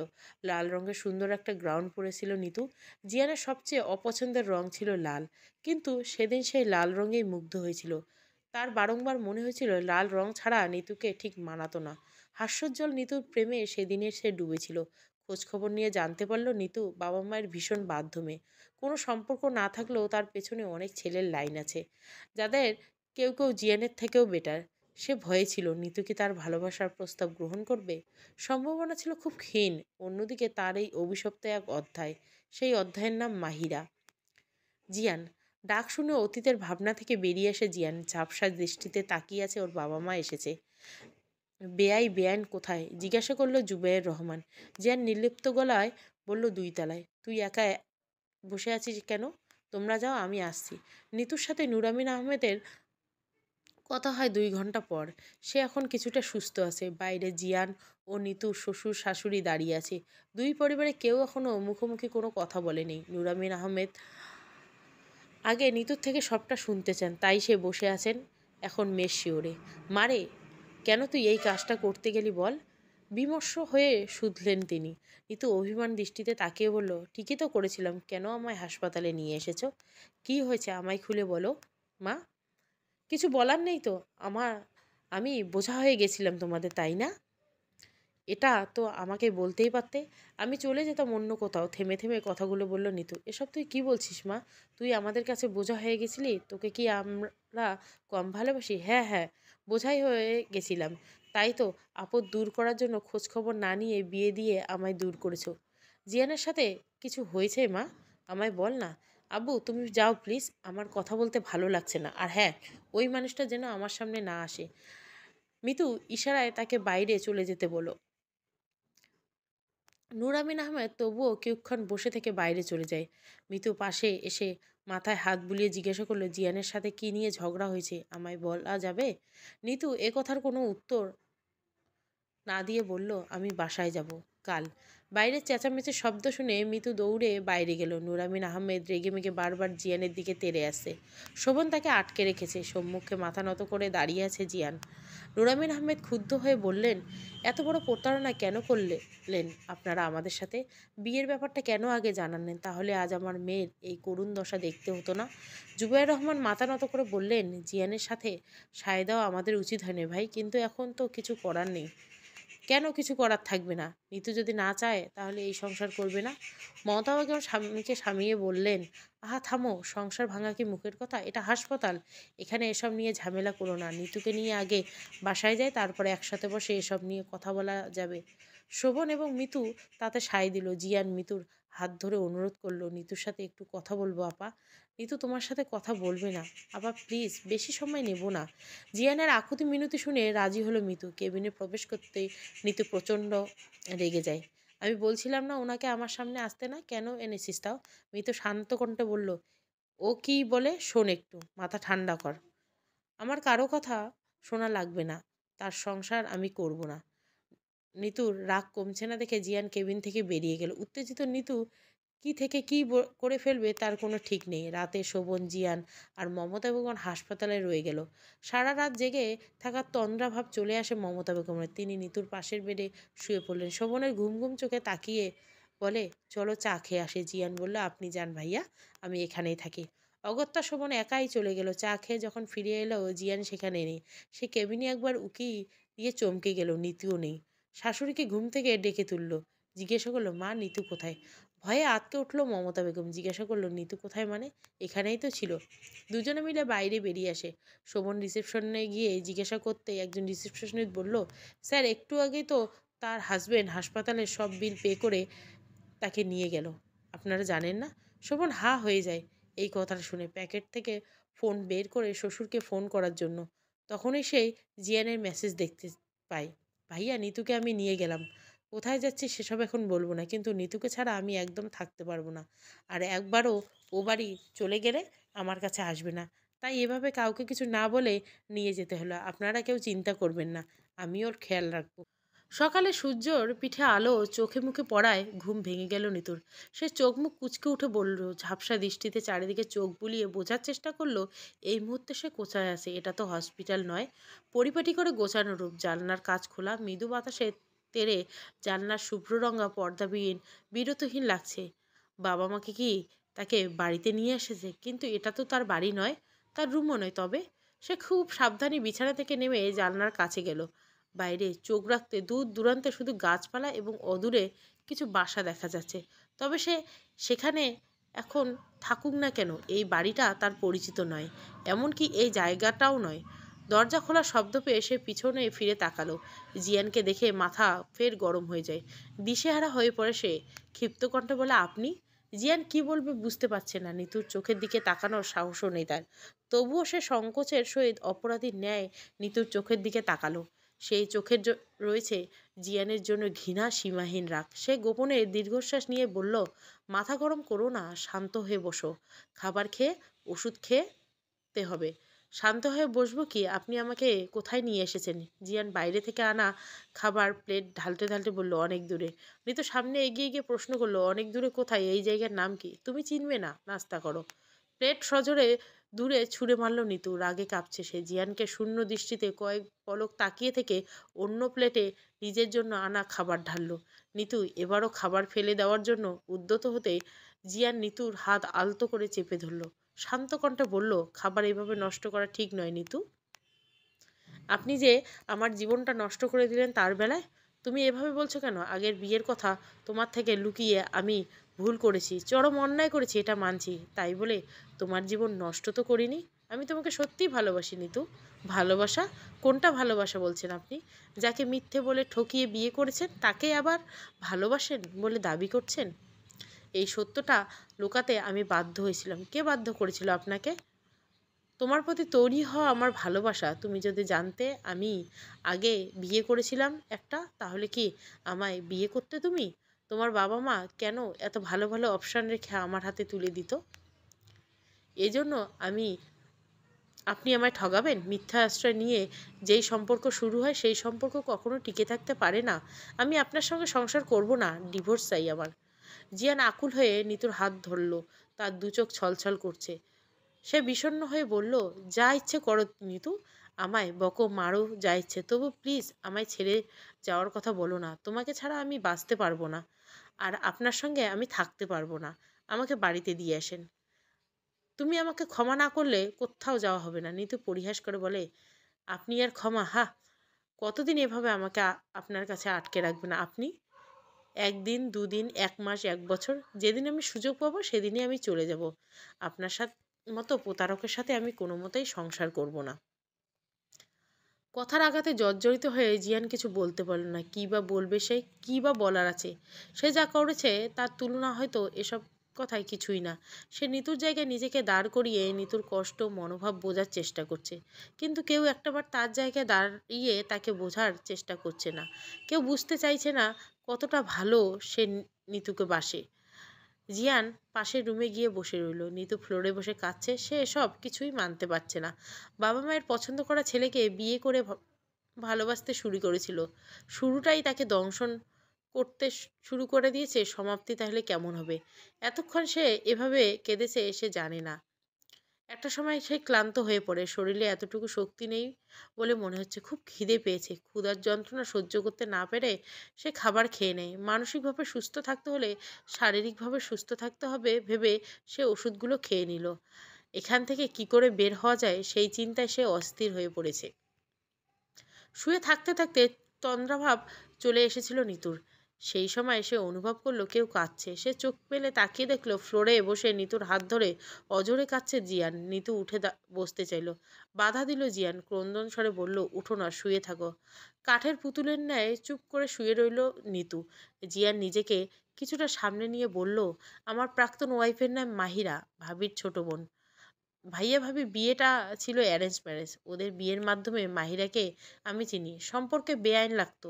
লাল রঙের সুন্দর একটা গ্রাউন্ড পরেছিল নিতু। জিয়ানের সবচেয়ে অপছন্দের রং ছিল লাল, কিন্তু সেদিন সেই লাল রঙেই মুগ্ধ হয়েছিল। তার বারংবার মনে হয়েছিল লাল রং ছাড়া নিতুকে ঠিক মানাতো না। হাস্যোজ্জ্বল নিতুর প্রেমে সেদিনের সে ডুবেছিল। খোঁজখবর নিয়ে জানতে পারল নিতু বাবা মায়ের ভীষণ বাধ্য মেয়ে। কোনো সম্পর্ক না থাকলেও তার পেছনে অনেক ছেলের লাইন আছে, যাদের কেউ কেউ জিয়ানের থেকেও বেটার। সে ভয়ে ছিল নিতু কি তার ভালোবাসার প্রস্তাব গ্রহণ করবে। সম্ভাবনা ছিল খুব ক্ষীণ। অন্যদিকে তার এই অভিশপ্ত এক অধ্যায়, সেই অধ্যায়ের নাম মাহিরা। জিয়ান ডাক শুনে অতীতের ভাবনা থেকে বেরিয়ে এসে জিয়ান ঝাপসা দৃষ্টিতে তাকিয়ে আছে। ওর বাবা মা এসেছে। বেআইন কোথায়? জিজ্ঞাসা করলো জুবাইর রহমান। জিয়ান নির্লিপ্ত গলায় বলল, 2 তলায়। তুই একা বসে আছিস কেন? তোমরা যাও, আমি আসছি। নিতুর সাথে নূর আমিন আহমেদের কথা হয় 2 ঘন্টা পর। সে এখন কিছুটা সুস্থ আছে। বাইরে জিয়ান ও নিতুর শ্বশুর শাশুড়ি দাঁড়িয়ে আছে। দুই পরিবারে কেউ এখনও মুখোমুখি কোনো কথা বলেনি। নূর আমিন আহমেদ আগে নিতুর থেকে সবটা শুনতে চান, তাই সে বসে আছেন এখন মেষ শিওরে। মারে, কেন তুই এই কাজটা করতে গেলি বল? বিমর্ষ হয়ে শুধলেন তিনি। নিতু অভিমান দৃষ্টিতে তাকিয়ে বলল, ঠিকই তো করেছিলাম, কেন আমায় হাসপাতালে নিয়ে এসেছো? কি হয়েছে আমায় খুলে বলো মা। কিছু বলার নেই তো। আমার আমি বোঝা হয়ে গেছিলাম তোমাদের, তাই না? এটা তো আমাকে বলতেই পারতে। আমি চলে যেতাম অন্য কোথাও। থেমে থেমে কথাগুলো বলল নিতু। এসব তুই কি বলছিস মা? তুই আমাদের কাছে বোঝা হয়ে গেছিলি? তোকে কি আমরা কম ভালোবাসি? হ্যাঁ হ্যাঁ, বোঝাই হয়ে গেছিলাম। তাই তো আপদ দূর করার জন্য খোঁজখবর না নিয়ে বিয়ে দিয়ে আমায় দূর করেছো। জিয়ানের সাথে কিছু হয়েছে মা? আমায় বল না। আব্বু তুমি যাও প্লিজ, আমার কথা বলতে ভালো লাগছে না। আর হ্যাঁ, ওই মানুষটা যেন আমার সামনে না আসে। মিতু ইশারায় তাকে বাইরে চলে যেতে বলো। নূর আমিন আহমেদ তবুও কিছুক্ষণ বসে থেকে বাইরে চলে যায়। মিতু পাশে এসে মাথায় হাত বুলিয়ে জিজ্ঞাসা করলো, জিয়ানের সাথে কি নিয়ে ঝগড়া হয়েছে আমায় বলা যাবে? নিতু এ কথার কোনো উত্তর না দিয়ে বলল, আমি বাসায় যাব কাল। বাইরের চেঁচামেচির শব্দ শুনে মিতু দৌড়ে বাইরে গেল। নুরামিন আহমেদ রেগেমেগে বারবার জিয়ানের দিকে তেড়ে আসছে। শোভন তাকে আটকে রেখেছে। সম্মুখে মাথা নত করে দাঁড়িয়ে আছে জিয়ান। নুরামিন আহমেদ ক্ষুব্ধ হয়ে বললেন, এত বড় প্রতারণা কেন করলেন আপনারা আমাদের সাথে? বিয়ের ব্যাপারটা কেন আগে জানালেন? তাহলে আজ আমার মেয়ের এই করুণ দশা দেখতে হতো না। জুবাইর রহমান মাথা নত করে বললেন, জিয়ানের সাথে সায় দেওয়া আমাদের উচিত হয়নি ভাই, কিন্তু এখন তো কিছু করার নেই। কেন কিছু করার থাকবে না? নিতু যদি না চায় তাহলে এই সংসার করবে না। মমতা বেগম স্বামীকে সামিয়ে বললেন, আহা থামো, সংসার ভাঙা কি মুখের কথা? এটা হাসপাতাল, এখানে এসব নিয়ে ঝামেলা করো না। নিতুকে নিয়ে আগে বাসায় যায়, তারপরে একসাথে বসে এসব নিয়ে কথা বলা যাবে। শোভন এবং মিতু তাতে সায় দিল। জিয়ান মিতুর হাত ধরে অনুরোধ করলো, নিতুর সাথে একটু কথা বলবো আপা। নিতু তোমার সাথে কথা বলবে না আপা, প্লিজ, বেশি সময় নেব না। জিয়ানের আকুতি মিনতি শুনে রাজি হলো মিতু। কেবিনে প্রবেশ করতেই নিতু প্রচণ্ড রেগে যায়। আমি বলছিলাম না ওনাকে আমার সামনে আসতে, না কেন এনেছিস তাও? মিতু শান্ত কণ্ঠে বলল, ও কি বলে শোন একটু, মাথা ঠান্ডা কর। আমার কারো কথা শোনা লাগবে না। তার সংসার আমি করব না। নিতুর রাগ কমছে না দেখে জিয়ান কেবিন থেকে বেরিয়ে গেল। উত্তেজিত নিতু কি থেকে কি করে ফেলবে তার কোনো ঠিক নেই। রাতে শোভন, জিয়ান আর মমতা বেগম হাসপাতালে রয়ে গেল। সারা রাত জেগে থাকার তন্দ্রা ভাব চলে আসে মমতা বেগমের। তিনি নিতুর পাশের বেডে শুয়ে পড়লেন। শোভনের ঘুম ঘুম চোখে তাকিয়ে বলে, চলো চা খেয়ে আসে। জিয়ান বলল, আপনি যান ভাইয়া, আমি এখানেই থাকি। অগত্যা শোভন একাই চলে গেল। চা খেয়ে যখন ফিরে এলো, জিয়ান সেখানে নেই। সে কেবিনে একবার উকি দিয়ে চমকে গেল, নিতুও নেই। শাশুড়িকে ঘুম থেকে ডেকে তুলল। জিজ্ঞাসা করলো, মা নিতু কোথায়? ভয়ে আঁতকে উঠল মমতা বেগম। জিজ্ঞাসা করলো, নিতু কোথায় মানে? এখানেই তো ছিল। দুজনে মিলে বাইরে বেরিয়ে আসে। শোভন রিসেপশনে গিয়ে জিজ্ঞাসা করতে একজন রিসেপশনিস্ট বলল, স্যার একটু আগেই তো তার হাজবেন্ড হাসপাতালের সব বিল পে করে তাকে নিয়ে গেল, আপনারা জানেন না? শোভন হা হয়ে যায় এই কথাটা শুনে। প্যাকেট থেকে ফোন বের করে শ্বশুরকে ফোন করার জন্য। তখনই সেই জিয়ানের মেসেজ দেখতে পায়, ভাইয়া নিতুকে আমি নিয়ে গেলাম। কোথায় যাচ্ছি সেসব এখন বলবো না, কিন্তু নিতুকে ছাড়া আমি একদম থাকতে পারবো না। আর একবারও ও বাড়ি চলে গেলে আমার কাছে আসবে না। তাই এভাবে কাউকে কিছু না বলে নিয়ে যেতে হলো। আপনারা কেউ চিন্তা করবেন না, আমি ওর খেয়াল রাখবো। সকালে সূর্যর পিঠে আলো চোখে মুখে পড়ায় ঘুম ভেঙে গেল নিতুর। সে চোখ মুখ কুঁচকে উঠে বলল, ঝাপসা দৃষ্টিতে চারিদিকে চোখ বুলিয়ে বোঝার চেষ্টা করলো এই মুহূর্তে সে কোথায় আছে। এটা তো হসপিটাল নয়, পরিপাটি করে গোছানো রূপ। জানলার কাঁচ খোলা, মৃদু বাতাসে তেড়ে জানলার শুভ্র রঙা পর্দাবিহীন বিরতহীন লাগছে। বাবা মাকে কি তাকে বাড়িতে নিয়ে এসেছে? কিন্তু এটা তো তার বাড়ি নয়, তার রুমও নয়। তবে সে খুব সাবধানে বিছানা থেকে নেমে জানলার কাছে গেল। বাইরে চোখ রাখতে দূর দূরান্তে শুধু গাছপালা এবং অদূরে কিছু বাসা দেখা যাচ্ছে। তবে সে সেখানে এখন থাকুক না কেন, এই বাড়িটা তার পরিচিত নয়, এমনকি এই জায়গাটাও নয়। দরজা খোলার শব্দ পেয়ে সে পিছনে ফিরে তাকালো। জিয়ানকে দেখে মাথা ফের গরম হয়ে যায়। দিশেহারা হয়ে পড়ে সে। ক্ষিপ্ত কণ্ঠে বলে, আপনি? জিয়ান কি বলবে বুঝতে পারছে না। নিতুর চোখের দিকে তাকানোর সাহসও নেই তার। তবুও সে সংকোচের সহিত অপরাধীর ন্যায় নিতুর চোখের দিকে তাকালো। সেই চোখের রয়েছে জিয়ানের জন্য ঘৃণা, সীমাহীন রাগ। সে গোপনে দীর্ঘশ্বাস নিয়ে বলল, মাথা গরম করো না, শান্ত হয়ে বসো। খাবার খেয়ে ওষুধ খেতে হবে। শান্ত হয়ে বসবো কি? আপনি আমাকে কোথায় নিয়ে এসেছেন? জিয়ান বাইরে থেকে আনা খাবার প্লেট ঢালতে ঢালতে বলল, অনেক দূরে। নিতু সামনে এগিয়ে গিয়ে প্রশ্ন করলো, অনেক দূরে কোথায়? এই জায়গার নাম কি? তুমি চিনবে না, নাস্তা করো। প্লেট সজোরে দূরে ছুঁড়ে মারল নিতু। রাগে কাঁপছে সে। জিয়ানকে শূন্য দৃষ্টিতে কয়েক পলক তাকিয়ে থেকে অন্য প্লেটে নিজের জন্য আনা খাবার ঢালল। নিতু এবারও খাবার ফেলে দেওয়ার জন্য উদ্যত হতে জিয়ান নিতুর হাত আলতো করে চেপে ধরল। শান্ত কণ্ঠে বলল, খাবার এভাবে নষ্ট করা ঠিক নয় নিতু। আপনি যে আমার জীবনটা নষ্ট করে দিলেন তার বেলায় তুমি এভাবে বলছো কেন? আগের বিয়ের কথা তোমার থেকে লুকিয়ে আমি ভুল করেছি, চরম অন্যায় করেছি, এটা মানছি। তাই বলে তোমার জীবন নষ্ট তো করিনি। আমি তোমাকে সত্যিই ভালোবাসি নিতু। ভালোবাসা? কোনটা ভালোবাসা বলছেন আপনি? যাকে মিথ্যে বলে ঠকিয়ে বিয়ে করেছেন তাকে আবার ভালোবাসেন বলে দাবি করছেন? এই সত্যটা লুকাতে আমি বাধ্য হয়েছিলাম। কে বাধ্য করেছিল আপনাকে? তোমার প্রতি তৈরি হওয়া আমার ভালোবাসা। তুমি যদি জানতে আমি আগে বিয়ে করেছিলাম একটা, তাহলে কি আমায় বিয়ে করতে তুমি? তোমার বাবা মা কেন এত ভালো ভালো অপশান রেখে আমার হাতে তুলে দিত? এজন্য আমি আপনি আমায় ঠগাবেন? মিথ্যা আশ্রয় নিয়ে যেই সম্পর্ক শুরু হয় সেই সম্পর্ক কখনো টিকে থাকতে পারে না। আমি আপনার সঙ্গে সংসার করব না, ডিভোর্স চাই আমার। জিয়ান আকুল হয়ে নিতুর হাত ধরল। তার দু চোখ ছলছল করছে। সে বিষণ্ণ হয়ে বলল, যা ইচ্ছে করো নিতু, আমায় বকো মারো যা ইচ্ছে, তবু প্লিজ আমায় ছেড়ে যাওয়ার কথা বলো না। তোমাকে ছাড়া আমি বাঁচতে পারবো না, আর আপনার সঙ্গে আমি থাকতে পারবো না। আমাকে বাড়িতে দিয়ে আসেন। তুমি আমাকে ক্ষমা না করলে কোথাও যাওয়া হবে না। নিতু পরিহাস করে বলে, আপনি আর ক্ষমা? হা, কতদিন এভাবে আমাকে আপনার কাছে আটকে রাখবেন আপনি? একদিন, দুদিন, 1 মাস, 1 বছর, যেদিন আমি সুযোগ পাবো সেদিনই আমি চলে যাব। আপনার মতো প্রতারকের সাথে আমি কোনো মতেই সংসার করব না। কথার আঘাতে জর্জরিত হয়ে জিয়ান কিছু বলতে পারল না। কী বা বলবে সে? কী বা বলার আছে? সে যা করেছে তার তুলনা হয়তো এসব কথায় কিছুই না। সে নিতুর জায়গায় নিজেকে দাঁড় করিয়ে নিতুর কষ্ট মনোভাব বোঝার চেষ্টা করছে, কিন্তু কেউ একটাবার তার জায়গায় দাঁড়িয়ে তাকে বোঝার চেষ্টা করছে না। কেউ বুঝতে চাইছে না কতটা ভালো সে নিতুকে বাসে। জিয়ান পাশের রুমে গিয়ে বসে রইল। নিতু ফ্লোরে বসে কাঁদছে। সে এসব কিছুই মানতে পারছে না। বাবা মায়ের পছন্দ করা ছেলেকে বিয়ে করে ভালোবাসতে শুরু করেছিল। শুরুটাই তাকে দংশন করতে শুরু করে দিয়েছে। সমাপ্তি তাহলে কেমন হবে? এতক্ষণ সে এভাবে কেঁদেছে সে জানে না। একটা সময় সে ক্লান্ত হয়ে পড়ে। শরীরে এতটুকু শক্তি নেই বলে মনে হচ্ছে। খুব খিদে পেয়েছে। ক্ষুধার যন্ত্রণা সহ্য করতে না পেরে সে খাবার খেয়ে নেয়। মানসিকভাবে সুস্থ থাকতে হলে শারীরিকভাবে সুস্থ থাকতে হবে ভেবে সে ওষুধগুলো খেয়ে নিল। এখান থেকে কি করে বের হওয়া যায় সেই চিন্তায় সে অস্থির হয়ে পড়েছে। শুয়ে থাকতে থাকতে তন্দ্রাভাব চলে এসেছিল নিতুর। সেই সময় সে অনুভব করলো কেউ কাঁদছে। সে চোখ মেলে তাকিয়ে দেখলো ফ্লোরে বসে নিতুর হাত ধরে অজোরে কাঁদছে জিয়ান। নিতু উঠে বসতে চাইল। বাধা দিল জিয়ান। ক্রন্দন স্বরে বলল, উঠো না, শুয়ে থাকো। কাঠের পুতুলের ন্যায় চুপ করে শুয়ে রইল নিতু। জিয়ান নিজেকে কিছুটা সামনে নিয়ে বলল, আমার প্রাক্তন ওয়াইফের নাম মাহিরা, ভাবির ছোট বোন। ভাইয়া ভাবি বিয়েটা ছিল অ্যারেঞ্জ ম্যারেজ। ওদের বিয়ের মাধ্যমে মাহিরাকে আমি চিনি। সম্পর্কে বেআইন লাগতো,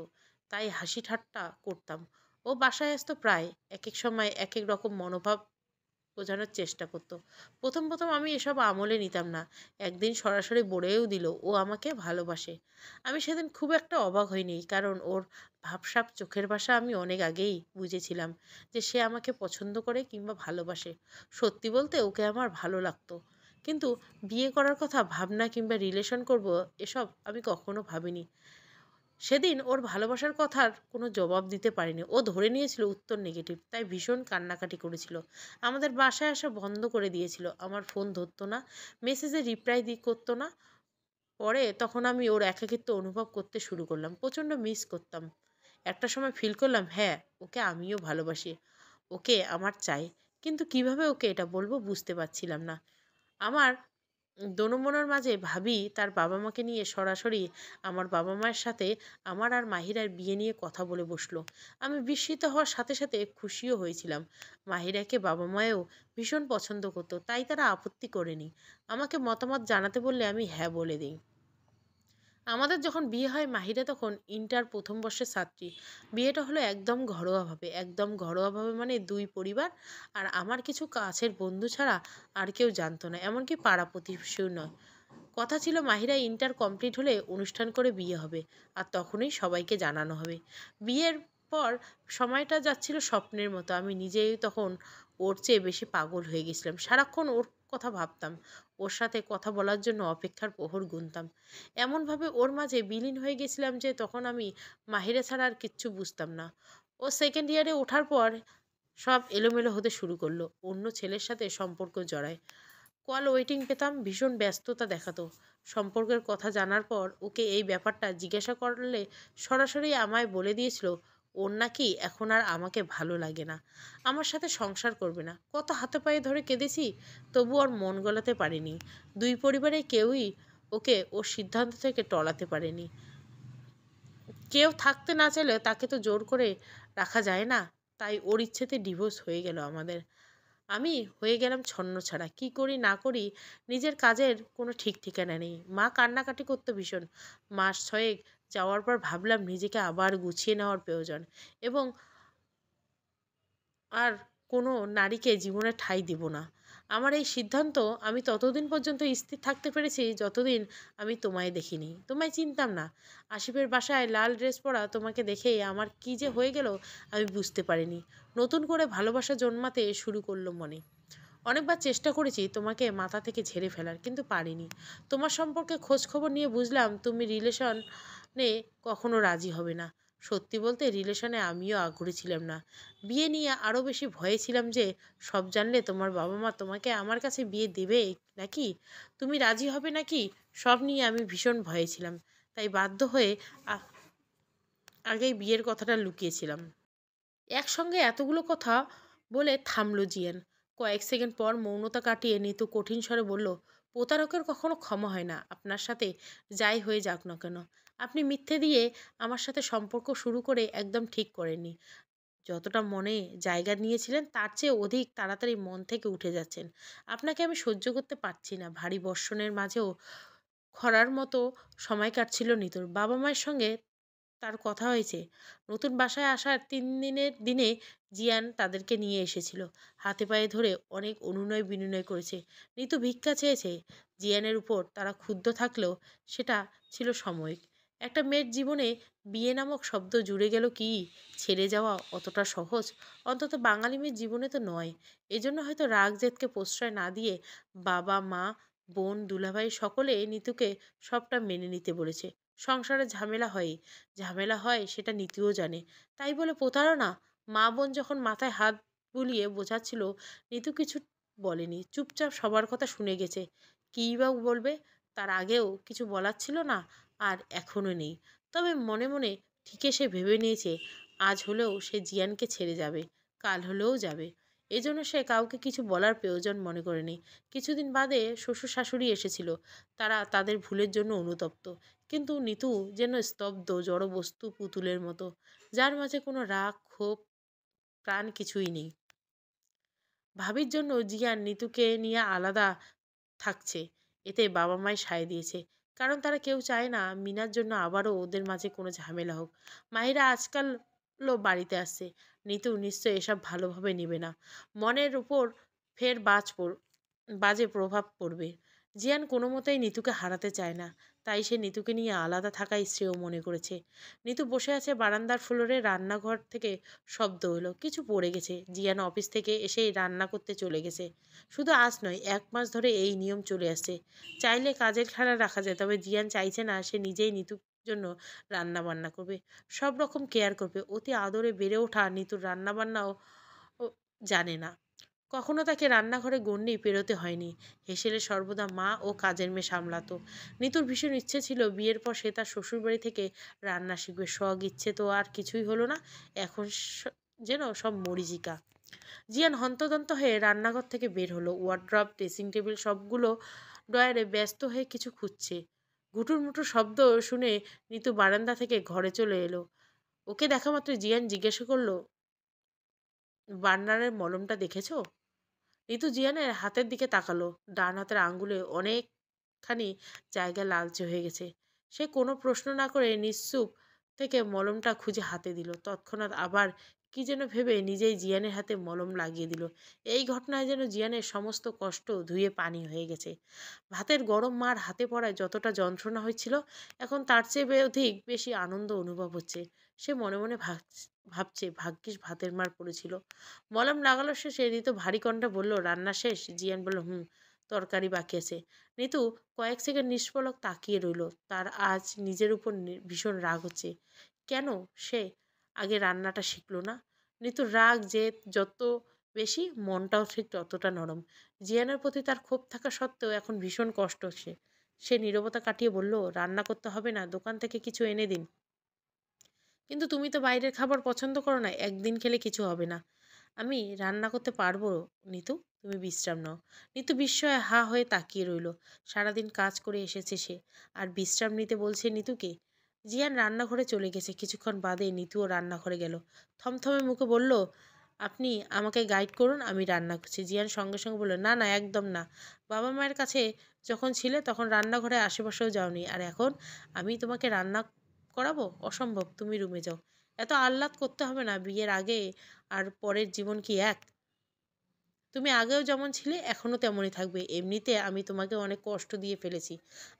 তাই হাসি ঠাট্টা করতাম। ও বাসায় আসতো প্রায়। এক এক সময় এক এক রকম মনোভাব বোঝানোর চেষ্টা করতো। প্রথম প্রথম আমি এসব আমলে নিতাম না। একদিন সরাসরি বলেও দিল ও আমাকে ভালোবাসে। আমি সেদিন খুব একটা অবাক হইনি, কারণ ওর ভাবসাব চোখের ভাষা আমি অনেক আগেই বুঝেছিলাম যে সে আমাকে পছন্দ করে কিংবা ভালোবাসে। সত্যি বলতে ওকে আমার ভালো লাগতো, কিন্তু বিয়ে করার কথা ভাবনা কিংবা রিলেশন করব এসব আমি কখনো ভাবিনি। সেদিন ওর ভালোবাসার কথার কোনো জবাব দিতে পারিনি। ও ধরে নিয়েছিল উত্তর নেগেটিভ, তাই ভীষণ কান্নাকাটি করেছিল। আমাদের বাসায় আসা বন্ধ করে দিয়েছিল। আমার ফোন ধরতো না, মেসেজে রিপ্লাই করতো না। পরে তখন আমি ওর একাকিত্ব অনুভব করতে শুরু করলাম। প্রচণ্ড মিস করতাম। একটা সময় ফিল করলাম, হ্যাঁ, ওকে আমিও ভালোবাসি, ওকে আমার চাই। কিন্তু কিভাবে ওকে এটা বলবো বুঝতে পারছিলাম না। আমার দোনো-মনোর মাঝে ভাবি তার বাবা মাকে নিয়ে সরাসরি আমার বাবা মায়ের সাথে আমার আর মাহিরার বিয়ে নিয়ে কথা বলে বসলো। আমি বিস্মিত হওয়ার সাথে সাথে খুশিও হয়েছিলাম। মাহিরাকে বাবা মায়েও ভীষণ পছন্দ করতো, তাই তারা আপত্তি করেনি। আমাকে মতামত জানাতে বললে আমি হ্যাঁ বলে দিই। আমাদের যখন বিয়ে হয় মাহিরা তখন ইন্টার প্রথম বর্ষের ছাত্রী। বিয়েটা হলো একদম ঘরোয়াভাবে। একদম ঘরোয়াভাবে মানে দুই পরিবার আর আমার কিছু কাছের বন্ধু ছাড়া আর কেউ জানতো না, এমনকি পাড়া প্রতিবেশীও নয়। কথা ছিল মাহিরা ইন্টার কমপ্লিট হলে অনুষ্ঠান করে বিয়ে হবে, আর তখনই সবাইকে জানানো হবে। বিয়ের পর সময়টা যাচ্ছিল স্বপ্নের মতো। আমি নিজেই তখন ওর চেয়ে বেশি পাগল হয়ে গেছিলাম। সারাক্ষণ ওর কথা ভাবতাম, ওর সাথে কথা বলার জন্য অপেক্ষার প্রহর গুনতাম। এমনভাবে ওর মাঝে বিলীন হয়ে গেছিলাম যে তখন আমি মাহিরা ছাড়া আর কিচ্ছু বুঝতাম না। ও সেকেন্ড ইয়ারে ওঠার পর সব এলোমেলো হতে শুরু করলো, অন্য ছেলের সাথে সম্পর্ক জড়ায়। কল ওয়েটিং পেতাম, ভীষণ ব্যস্ততা দেখাতো। সম্পর্কের কথা জানার পর ওকে এই ব্যাপারটা জিজ্ঞাসা করলে সরাসরি আমায় বলে দিয়েছিল ওর নাকি এখন আর আমাকে ভালো লাগে না, আমার সাথে সংসার করবে না। কত হাতে পায়ে ধরে কেঁদেছি, তবু ওর মন গলাতে পারিনি। দুই পরিবারে কেউই ওকে ওর সিদ্ধান্ত থেকে টলাতে পারেনি। কেউ থাকতে না চাইলে তাকে তো জোর করে রাখা যায় না। তাই ওর ইচ্ছেতে ডিভোর্স হয়ে গেল আমাদের। আমি হয়ে গেলাম ছন্নছাড়া। কি করি না করি নিজের কাজের কোনো ঠিক ঠিকানা নেই। মা কান্নাকাটি করতো ভীষণ। মাস ছয়েক যাওয়ার পর ভাবলাম নিজেকে আবার গুছিয়ে নেওয়ার প্রয়োজন, এবং আর কোনো নারীকে জীবনে ঠাঁই দিব না। আমার এই সিদ্ধান্ত, আমি ততদিন পর্যন্ত স্থির থাকতে পেরেছি যতদিন আমি তোমায় দেখিনি, তোমায় চিনতাম না। আসিফের বাসায় লাল ড্রেস পরা তোমাকে দেখেই আমার কি যে হয়ে গেল আমি বুঝতে পারিনি। নতুন করে ভালোবাসা জন্মাতে শুরু করলো মনে। অনেকবার চেষ্টা করেছি তোমাকে মাথা থেকে ঝেড়ে ফেলার, কিন্তু পারিনি। তোমার সম্পর্কে খোঁজ খবর নিয়ে বুঝলাম তুমি রিলেশনে কখনো রাজি হবে না। সত্যি বলতে রিলেশনে আমিও আগ্রহী ছিলাম না। বিয়ে নিয়ে আরও বেশি ভয়ে ছিলাম যে সব জানলে তোমার বাবা মা তোমাকে আমার কাছে বিয়ে দেবে নাকি, তুমি রাজি হবে নাকি, সব নিয়ে আমি ভীষণ ভয়ে ছিলাম। তাই বাধ্য হয়ে আগেই বিয়ের কথাটা লুকিয়েছিলাম। একসঙ্গে এতগুলো কথা বলে থামলো জিয়ান। কয়েক সেকেন্ড পর মৌনতা কাটিয়ে নিতু কঠিন স্বরে বলল, প্রতারকের কখনো ক্ষমা হয় না। আপনার সাথে যাই হয়ে যাক না কেন, আপনি মিথ্যে দিয়ে আমার সাথে সম্পর্ক শুরু করে একদম ঠিক করেননি। যতটা মনে জায়গা নিয়েছিলেন তার চেয়ে অধিক তাড়াতাড়ি মন থেকে উঠে যাচ্ছেন। আপনাকে আমি সহ্য করতে পারছি না। ভারী বর্ষণের মাঝেও খরার মতো সময় কাটছিল নিতুর। বাবা মায়ের সঙ্গে তার কথা হয়েছে। নতুন বাসায় আসার ৩ দিনের দিনে জিয়ান তাদেরকে নিয়ে এসেছিল। হাতে পায়ে ধরে অনেক অনুনয় বিনয় করেছে। নিতু ভিক্ষা চেয়েছে। জিয়ানের উপর তারা ক্ষুব্ধ থাকলেও সেটা ছিল সাময়িক। একটা মেয়ের জীবনে বিয়ে নামক শব্দ জুড়ে গেল কি ছেড়ে যাওয়া অতটা সহজ? অন্তত বাঙালি মেয়ের জীবনে তো নয়। এজন্য হয়তো রাগ জেদকে প্রশ্রয় না দিয়ে বাবা মা বোন দুলাভাই সকলে নিতুকে সবটা মেনে নিতে বলেছে। সংসারে ঝামেলা হয়, ঝামেলা হয় সেটা নীতিও জানে। তাই বলে প্রতারণা? মা বোন যখন মাথায় হাত বুলিয়ে বোঝাচ্ছিল, নীতু কিছু বলেনি, চুপচাপ সবার কথা শুনে গেছে। কী বা বলবে, তার আগেও কিছু বলার ছিল না, আর এখনও নেই। তবে মনে মনে ঠিকই সে ভেবে নিয়েছে আজ হলেও সে জিয়ানকে ছেড়ে যাবে, কাল হলেও যাবে। এজন্য সে কাউকে কিছু বলার প্রয়োজন মনে করেনি। কিছুদিন বাদে শ্বশুর শাশুড়ি এসেছিল। তারা তাদের ভুলের জন্য অনুতপ্ত, কিন্তু নিতু যেন স্তব্ধ জড়বস্তু পুতুলের মতো, যার মাঝে কোনো রাগ ক্ষোভ প্রাণ কিছুই নেই। ভাবির জন্য জিয়ান নিতুকে নিয়ে আলাদা থাকছে, এতে বাবা মাই সায় দিয়েছে। কারণ তারা কেউ চায় না মিনার জন্য আবারও ওদের মাঝে কোনো ঝামেলা হোক। মাহিরা আজকালও বাড়িতে আসছে। নিতু নিশ্চয় এসব ভালোভাবে নেবে না। মনের উপর ফের বাজে প্রভাব পড়বে। জিয়ান কোনো মতেই নিতুকে হারাতে চায় না, তাই সে নিতুকে নিয়ে আলাদা থাকাই শ্রেয় মনে করেছে। নিতু বসে আছে বারান্দার ফ্লোরে। রান্নাঘর থেকে শব্দ হলো, কিছু পড়ে গেছে। জিয়ান অফিস থেকে এসেই রান্না করতে চলে গেছে। শুধু আজ নয়, 1 মাস ধরে এই নিয়ম চলে আসছে। চাইলে কাজের খেলা রাখা যায়, তবে জিয়ান চাইছে না। সে নিজেই নিতুর জন্য রান্না বান্না করবে, সব রকম কেয়ার করবে। অতি আদরে বেড়ে ওঠা নিতুর রান্না বান্নাও ও জানে না। কখনো তাকে রান্নাঘরে গণ্ডি পেরোতে হয়নি। হেসেলে সর্বদা মা ও কাজের মেয়ে সামলাতো। নিতুর ভীষণ ইচ্ছে ছিল বিয়ের পর সে তার শ্বশুরবাড়ি থেকে রান্না শিখবে। শখ ইচ্ছে তো আর কিছুই হলো না। এখন যেন সব মরীচিকা। জিয়ান হন্তদন্ত হয়ে রান্নাঘর থেকে বের হলো। ওয়ার্ড্রব, ড্রেসিং টেবিল সবগুলো ড্রয়ারে ব্যস্ত হয়ে কিছু খুঁজছে। ঘুটুর মুটুর শব্দ শুনে নিতু বারান্দা থেকে ঘরে চলে এলো। ওকে দেখা মাত্র জিয়ান জিজ্ঞাসা করলো, বার্নারের মলমটা দেখেছো? ঋতু জিয়ানের হাতের দিকে তাকালো। ডান হাতের আঙ্গুলে অনেকখানি জায়গা লালচে হয়ে গেছে। সে কোনো প্রশ্ন না করে নিশ্চুপ থেকে মলমটা খুঁজে হাতে দিল। তৎক্ষণাৎ আবার কি যেন ভেবে নিজেই জিয়ানের হাতে মলম লাগিয়ে দিল। এই ঘটনায় যেন জিয়ানের সমস্ত কষ্ট ধুয়ে পানি হয়ে গেছে। ভাতের গরম মার হাতে পড়ায় যতটা যন্ত্রণা হয়েছিল, এখন তার চেয়ে অধিক বেশি আনন্দ অনুভব হচ্ছে। সে মনে মনে ভাবছে ভাগ্যিস ভাতের মার পড়েছিল। মলম লাগালো শেষে ঋতু ভারী কণ্ঠে বলল, রান্না শেষ? জিয়ান বলল, হুম। তরকারি বাকি আছে। নিতু কয়েক সেকেন্ড নিষ্পলক তাকিয়ে রইল। তার আজ নিজের উপর ভীষণ রাগ হচ্ছে। কেন সে আগে রান্নাটা শিখলো না? নিতুর রাগ যে যত বেশি, মনটাও ঠিক ততটা নরম। জিয়ানের প্রতি তার ক্ষোভ থাকা সত্ত্বেও এখন ভীষণ কষ্ট হচ্ছে। সে নীরবতা কাটিয়ে বলল, রান্না করতে হবে না, দোকান থেকে কিছু এনে দিন। কিন্তু তুমি তো বাইরের খাবার পছন্দ করো না, একদিন খেলে কিছু হবে না। আমি রান্না করতে পারবো নিতু, তুমি বিশ্রাম নাও। নিতু বিস্ময়ে হা হয়ে তাকিয়ে রইল। সারাদিন কাজ করে এসেছে সে, আর বিশ্রাম নিতে বলছে নিতুকে? জিয়ান রান্নাঘরে চলে গেছে। কিছুক্ষণ বাদে নিতুও রান্নাঘরে গেল। থমথমে মুখে বলল, আপনি আমাকে গাইড করুন, আমি রান্না করছি। জিয়ান সঙ্গে সঙ্গে বলল, না না, একদম না। বাবা মায়ের কাছে যখন ছিলে তখন রান্নাঘরে আশেপাশেও যাওনি, আর এখন আমি তোমাকে রান্না করাবো? অসম্ভব, তুমি রুমে যাও। এত আহ্লাদ করতে হবে না, বিয়ের আগে আর পরের জীবন কি এক? তুমি আগেও যেমন ছিলে এখনও তেমনই থাকবে। এমনিতে আমি তোমাকে অনেক কষ্ট দিয়ে ফেলেছি,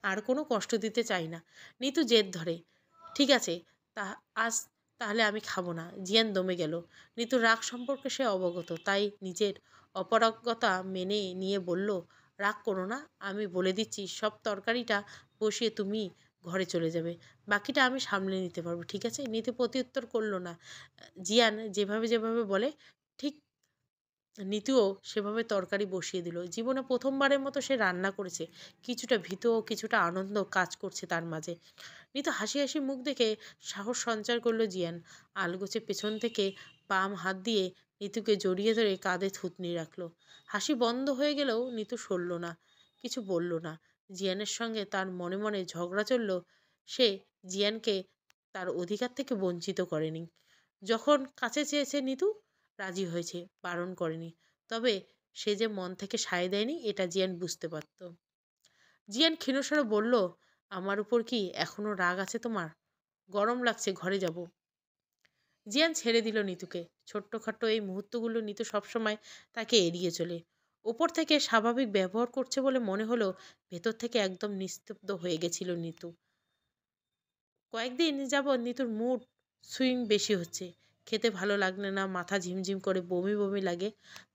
আর কোনো কষ্ট দিতে চাই না। নিতু জেদ ধরে, ঠিক আছে, তা আজ তাহলে আমি খাবো না। জিয়ান দমে গেল। নিতুর রাগ সম্পর্কে সে অবগত, তাই নিজের অপারগতা মেনে নিয়ে বলল, রাগ করো না, আমি বলে দিচ্ছি সব তরকারিটা বসিয়ে তুমি ঘরে চলে যাবে, বাকিটা আমি সামলে নিতে পারবো, ঠিক আছে? নিতু প্রত্যুত্তর করলো না। জিয়ান যেভাবে যেভাবে বলে ঠিক নিতুও সেভাবে তরকারি বসিয়ে দিল। জীবনে প্রথমবারের মতো সে রান্না করেছে। কিছুটা ভীত ও কিছুটা আনন্দ কাজ করছে তার মাঝে। নিতু হাসি হাসি মুখ দেখে সাহস সঞ্চার করলো জিয়ান। আলগোছে পেছন থেকে বাম হাত দিয়ে নিতুকে জড়িয়ে ধরে কাঁধে থুতনি রাখলো। হাসি বন্ধ হয়ে গেলেও নিতু সরল না, কিছু বলল না। জিয়ানের সঙ্গে তার মনে মনে ঝগড়া চলল। সে জিয়ানকে তার অধিকার থেকে বঞ্চিত করেনি। যখন কাছে চেয়েছে নিতু রাজি হয়েছে, বারণ করেনি। তবে সে যে মন থেকে সায় দেয়নি এটা জিয়ান বুঝতে পারত। জিয়ান ক্ষীণস্বরে বলল, আমার উপর কি এখনো রাগ আছে তোমার? গরম লাগছে, ঘরে যাব। জিয়ান ছেড়ে দিল নিতুকে। ছোট্টখাট্ট এই মুহূর্তগুলো নিতু সবসময় তাকে এড়িয়ে চলে। ওপর থেকে স্বাভাবিক ব্যবহার করছে বলে মনে হলো, ভেতর থেকে একদম নিস্তব্ধ হয়ে গেছিল নিতু। কয়েকদিন যাবৎ নিতুর মুড সুইং বেশি হচ্ছে। খেতে ভালো লাগলে না, মাথা ঝিমঝিম করে, বমি বমি লাগে।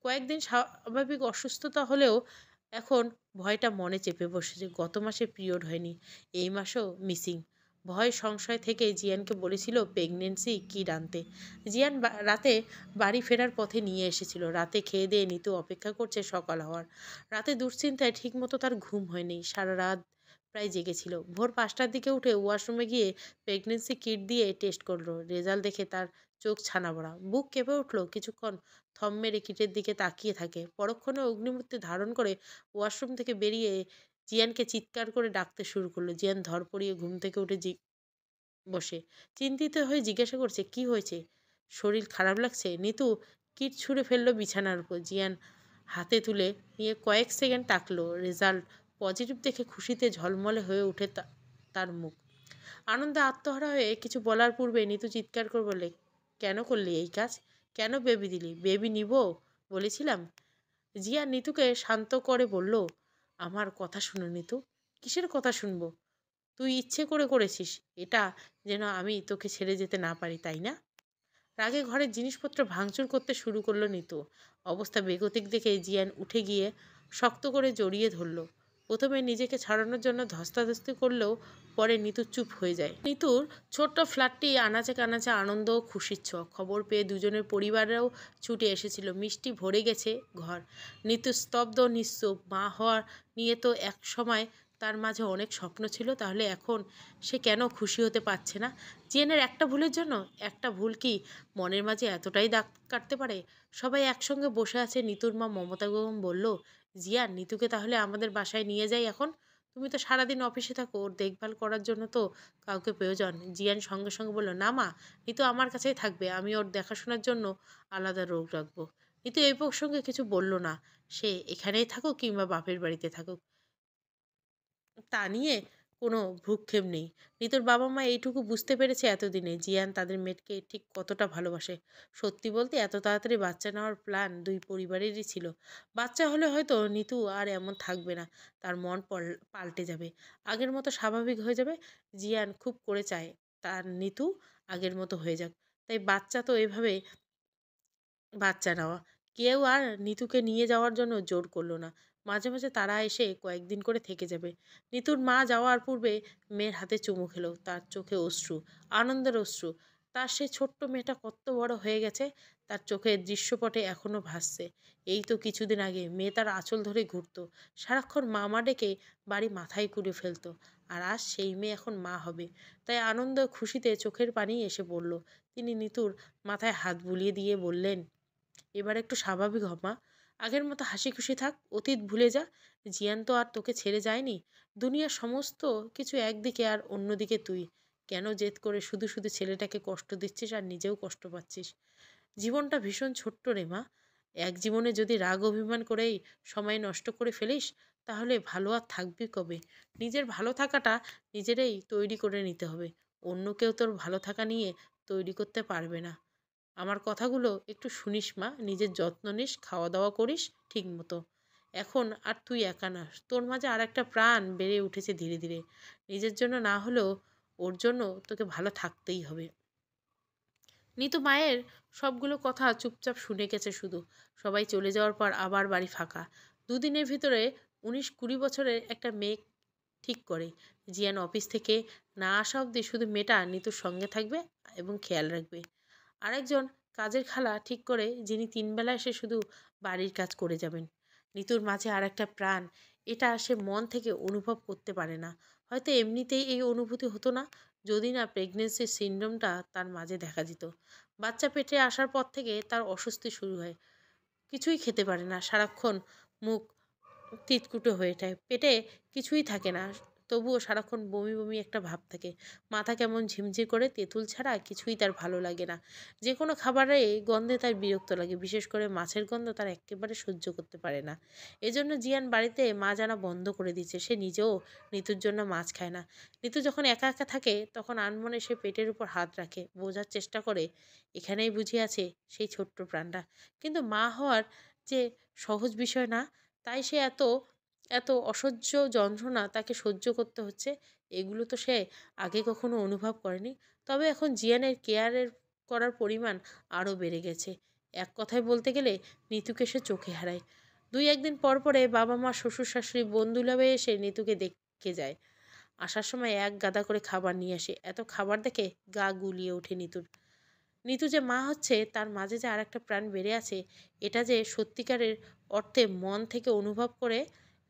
কয়েকদিন স্বাভাবিক অসুস্থতা হলেও এখন ভয়টা মনে চেপে বসেছে। গত মাসে পিরিয়ড হয়নি, এই মাসেও মিসিং। ভয় সংশয় থেকে জিয়ানকে বলেছিল প্রেগনেন্সি কিট আনতে। জিয়ান রাতে বাড়ি ফেরার পথে নিয়ে এসেছিল। রাতে খেয়ে দিয়ে নিতু অপেক্ষা করছে সকাল হওয়ার। রাতে দুশ্চিন্তায় ঠিকমতো তার ঘুম হয়নি। সারা রাত প্রায় জেগেছিল। ভোর 5টার দিকে উঠে ওয়াশরুমে গিয়ে প্রেগনেন্সি কিট দিয়ে টেস্ট করলো। রেজাল্ট দেখে তার চোখ ছানা বড়া, বুক কেঁপে উঠলো। কিছুক্ষণ থম মেরে কিটের দিকে তাকিয়ে থাকে। পরক্ষণে অগ্নিমূর্তি ধারণ করে ওয়াশরুম থেকে বেরিয়ে জিয়ানকে চিৎকার করে ডাকতে শুরু করলো। জিয়ান ধরপড়িয়ে ঘুম থেকে উঠে বসে চিন্তিত হয়ে জিজ্ঞাসা করছে, কি হয়েছে? শরীর খারাপ লাগছে? নিতু কিট ছুঁড়ে ফেললো বিছানার উপর। জিয়ান হাতে তুলে নিয়ে কয়েক সেকেন্ড তাকলো। রেজাল্ট পজিটিভ দেখে খুশিতে ঝলমলে হয়ে উঠে তার মুখ। আনন্দে আত্মহারা হয়ে কিছু বলার পূর্বে নিতু চিৎকার করে বলে, কেন করলি এই কাজ? কেন বেবি দিলি? বেবি নিব বলেছিলাম। জিয়া নিতুকে শান্ত করে বলল, আমার কথা শুনো নিতু। কিসের কথা শুনবো? তুই ইচ্ছে করে করেছিস এটা, যেন আমি তোকে ছেড়ে যেতে না পারি, তাই না? রাগে ঘরের জিনিসপত্র ভাঙচুর করতে শুরু করলো নিতু। অবস্থা বেগতিক দেখে জিয়ান উঠে গিয়ে শক্ত করে জড়িয়ে ধরল। প্রথমে নিজেকে ছাড়ানোর জন্য ধস্তাধস্তি করলেও পরে নিতু চুপ হয়ে যায়। নিতুর ছোট্ট ফ্ল্যাটটি আনাচে কানাচে আনন্দ ও খুশির ছোঁয়া। খবর পেয়ে দুজনের পরিবারেও ছুটে এসেছিল। মিষ্টি ভরে গেছে ঘর। নিতু স্তব্ধ নিশ্চুপ। মা হওয়ার নিয়ে তো এক সময় তার মাঝে অনেক স্বপ্ন ছিল, তাহলে এখন সে কেন খুশি হতে পারছে না? জিয়ানের একটা ভুলের জন্য? একটা ভুল কি মনের মাঝে এতটাই দাগ কাটতে পারে? সবাই একসঙ্গে বসে আছে। নিতুর মা মমতা বেগম বলল, জিয়ান, নিতুকে তাহলে আমাদের বাসায় নিয়ে যাই এখন? তুমি তো সারাদিন অফিসে থাকো, ওর দেখভাল করার জন্য তো কাউকে প্রয়োজন। জিয়ান সঙ্গে সঙ্গে বলল, না মা, নিতু আমার কাছেই থাকবে, আমি ওর দেখাশোনার জন্য আলাদা লোক রাখবো। নিতু এই প্রসঙ্গে কিছু বলল না। সে এখানেই থাকুক কিংবা বাপের বাড়িতে থাকুক, তা নিয়ে কোনো ভ্রুক্ষেপ নেই। নিতুর বাবা মা এইটুকু বুঝতে পেরেছে এতদিনে জিয়ান তাদের মেয়েকে ঠিক কতটা ভালোবাসে। সত্যি বলতে এত তাড়াতাড়ি বাচ্চা নেওয়ার প্ল্যান দুই পরিবারেরই ছিল। বাচ্চা হলে হয়তো নিতু আর এমন থাকবে না, তার মন পাল্টে যাবে, আগের মতো স্বাভাবিক হয়ে যাবে। জিয়ান খুব করে চায় তার নিতু আগের মতো হয়ে যাক। তাই বাচ্চা তো এভাবে বাচ্চা নেওয়া। কেউ আর নিতুকে নিয়ে যাওয়ার জন্য জোর করলো না। মাঝে মাঝে তারা এসে কয়েকদিন করে থেকে যাবে। নিতুর মা যাওয়ার পূর্বে মেয়ের হাতে চুমু খেলো, তার চোখে অশ্রু, আনন্দের অশ্রু। তার সেই ছোট্ট মেয়েটা কত বড় হয়ে গেছে, তার চোখের দৃশ্যপটে এখনো ভাসছে। এই তো কিছুদিন আগে মেয়ে তার আঁচল ধরে ঘুরতো, সারাক্ষণ মামা ডেকে বাড়ি মাথায় কুড়ে ফেলতো। আর আজ সেই মেয়ে এখন মা হবে, তাই আনন্দ খুশিতে চোখের পানি এসে পড়ল। তিনি নিতুর মাথায় হাত বুলিয়ে দিয়ে বললেন, এবার একটু স্বাভাবিক হ মা, আগের মতো হাসি খুশি থাক, অতীত ভুলে যা। জিয়ান তো আর তোকে ছেড়ে যায়নি। দুনিয়ার সমস্ত কিছু একদিকে আর অন্যদিকে তুই। কেন জেদ করে শুধু শুধু ছেলেটাকে কষ্ট দিচ্ছিস আর নিজেও কষ্ট পাচ্ছিস? জীবনটা ভীষণ ছোট্ট রে মা। এক জীবনে যদি রাগ অভিমান করেই সময় নষ্ট করে ফেলিস, তাহলে ভালো আর থাকবি কবে? নিজের ভালো থাকাটা নিজেরাই তৈরি করে নিতে হবে। অন্য কেউ তোর ভালো থাকা নিয়ে তৈরি করতে পারবে না। আমার কথাগুলো একটু শুনিস মা, নিজের যত্ন নিস, খাওয়া দাওয়া করিস ঠিক মতো। এখন আর তুই একা না, তোর মাঝে আর একটা প্রাণ বেড়ে উঠেছে ধীরে ধীরে। নিজের জন্য না হলেও ওর জন্য তোকে ভালো থাকতেই হবে। নিতু মায়ের সবগুলো কথা চুপচাপ শুনে গেছে শুধু। সবাই চলে যাওয়ার পর আবার বাড়ি ফাঁকা। দুদিনের ভিতরে 19-20 বছরের একটা মেয়ে ঠিক করে জিয়ান অফিস থেকে না আসা অবধি শুধু মেয়েটা নিতুর সঙ্গে থাকবে এবং খেয়াল রাখবে। আরেকজন কাজের খালা ঠিক করে, যিনি 3 বেলা এসে শুধু বাড়ির কাজ করে যাবেন। নিতুর মাঝে আর একটা প্রাণ, এটা সে মন থেকে অনুভব করতে পারে না। হয়তো এমনিতেই এই অনুভূতি হতো না, যদি না প্রেগনেন্সির সিনড্রোমটা তার মাঝে দেখা দিত। বাচ্চা পেটে আসার পর থেকে তার অস্বস্তি শুরু হয়। কিছুই খেতে পারে না, সারাক্ষণ মুখ তিতকুটে হয়ে যায়, পেটে কিছুই থাকে না, তবুও সারাক্ষণ বমি বমি একটা ভাব থাকে। মাথা কেমন ঝিমঝির করে, তেঁতুল ছাড়া কিছুই তার ভালো লাগে না। যে কোনো খাবারে গন্ধে তার বিরক্ত লাগে, বিশেষ করে মাছের গন্ধ তার একেবারে সহ্য করতে পারে না। এজন্য জিয়ান বাড়িতে মাছ আনা বন্ধ করে দিয়েছে। সে নিজেও নিতুর জন্য মাছ খায় না। নিতু যখন একা একা থাকে তখন আনমনে সে পেটের উপর হাত রাখে, বোঝার চেষ্টা করে এখানেই বুঝি আছে সেই ছোট্ট প্রাণটা। কিন্তু মা হওয়ার যে সহজ বিষয় না, তাই সে এত এত অসহ্য যন্ত্রণা তাকে সহ্য করতে হচ্ছে, এগুলো তো সে আগে কখনো অনুভব করেনি। তবে এখন জিয়ানের কেয়ারের করার পরিমাণ আরও বেড়ে গেছে। এক কথায় বলতে গেলে নিতুকে সে চোখে হারায়। দুই একদিন পর পরে বাবা মা শ্বশুর শাশুড়ি বন্ধুলাভে এসে নিতুকে দেখে যায়। আসার সময় এক গাদা করে খাবার নিয়ে আসে। এত খাবার দেখে গা গুলিয়ে ওঠে নিতুর। নিতু যে মা হচ্ছে, তার মাঝে যে আর একটা প্রাণ বেড়ে আছে, এটা যে সত্যিকারের অর্থে মন থেকে অনুভব করে।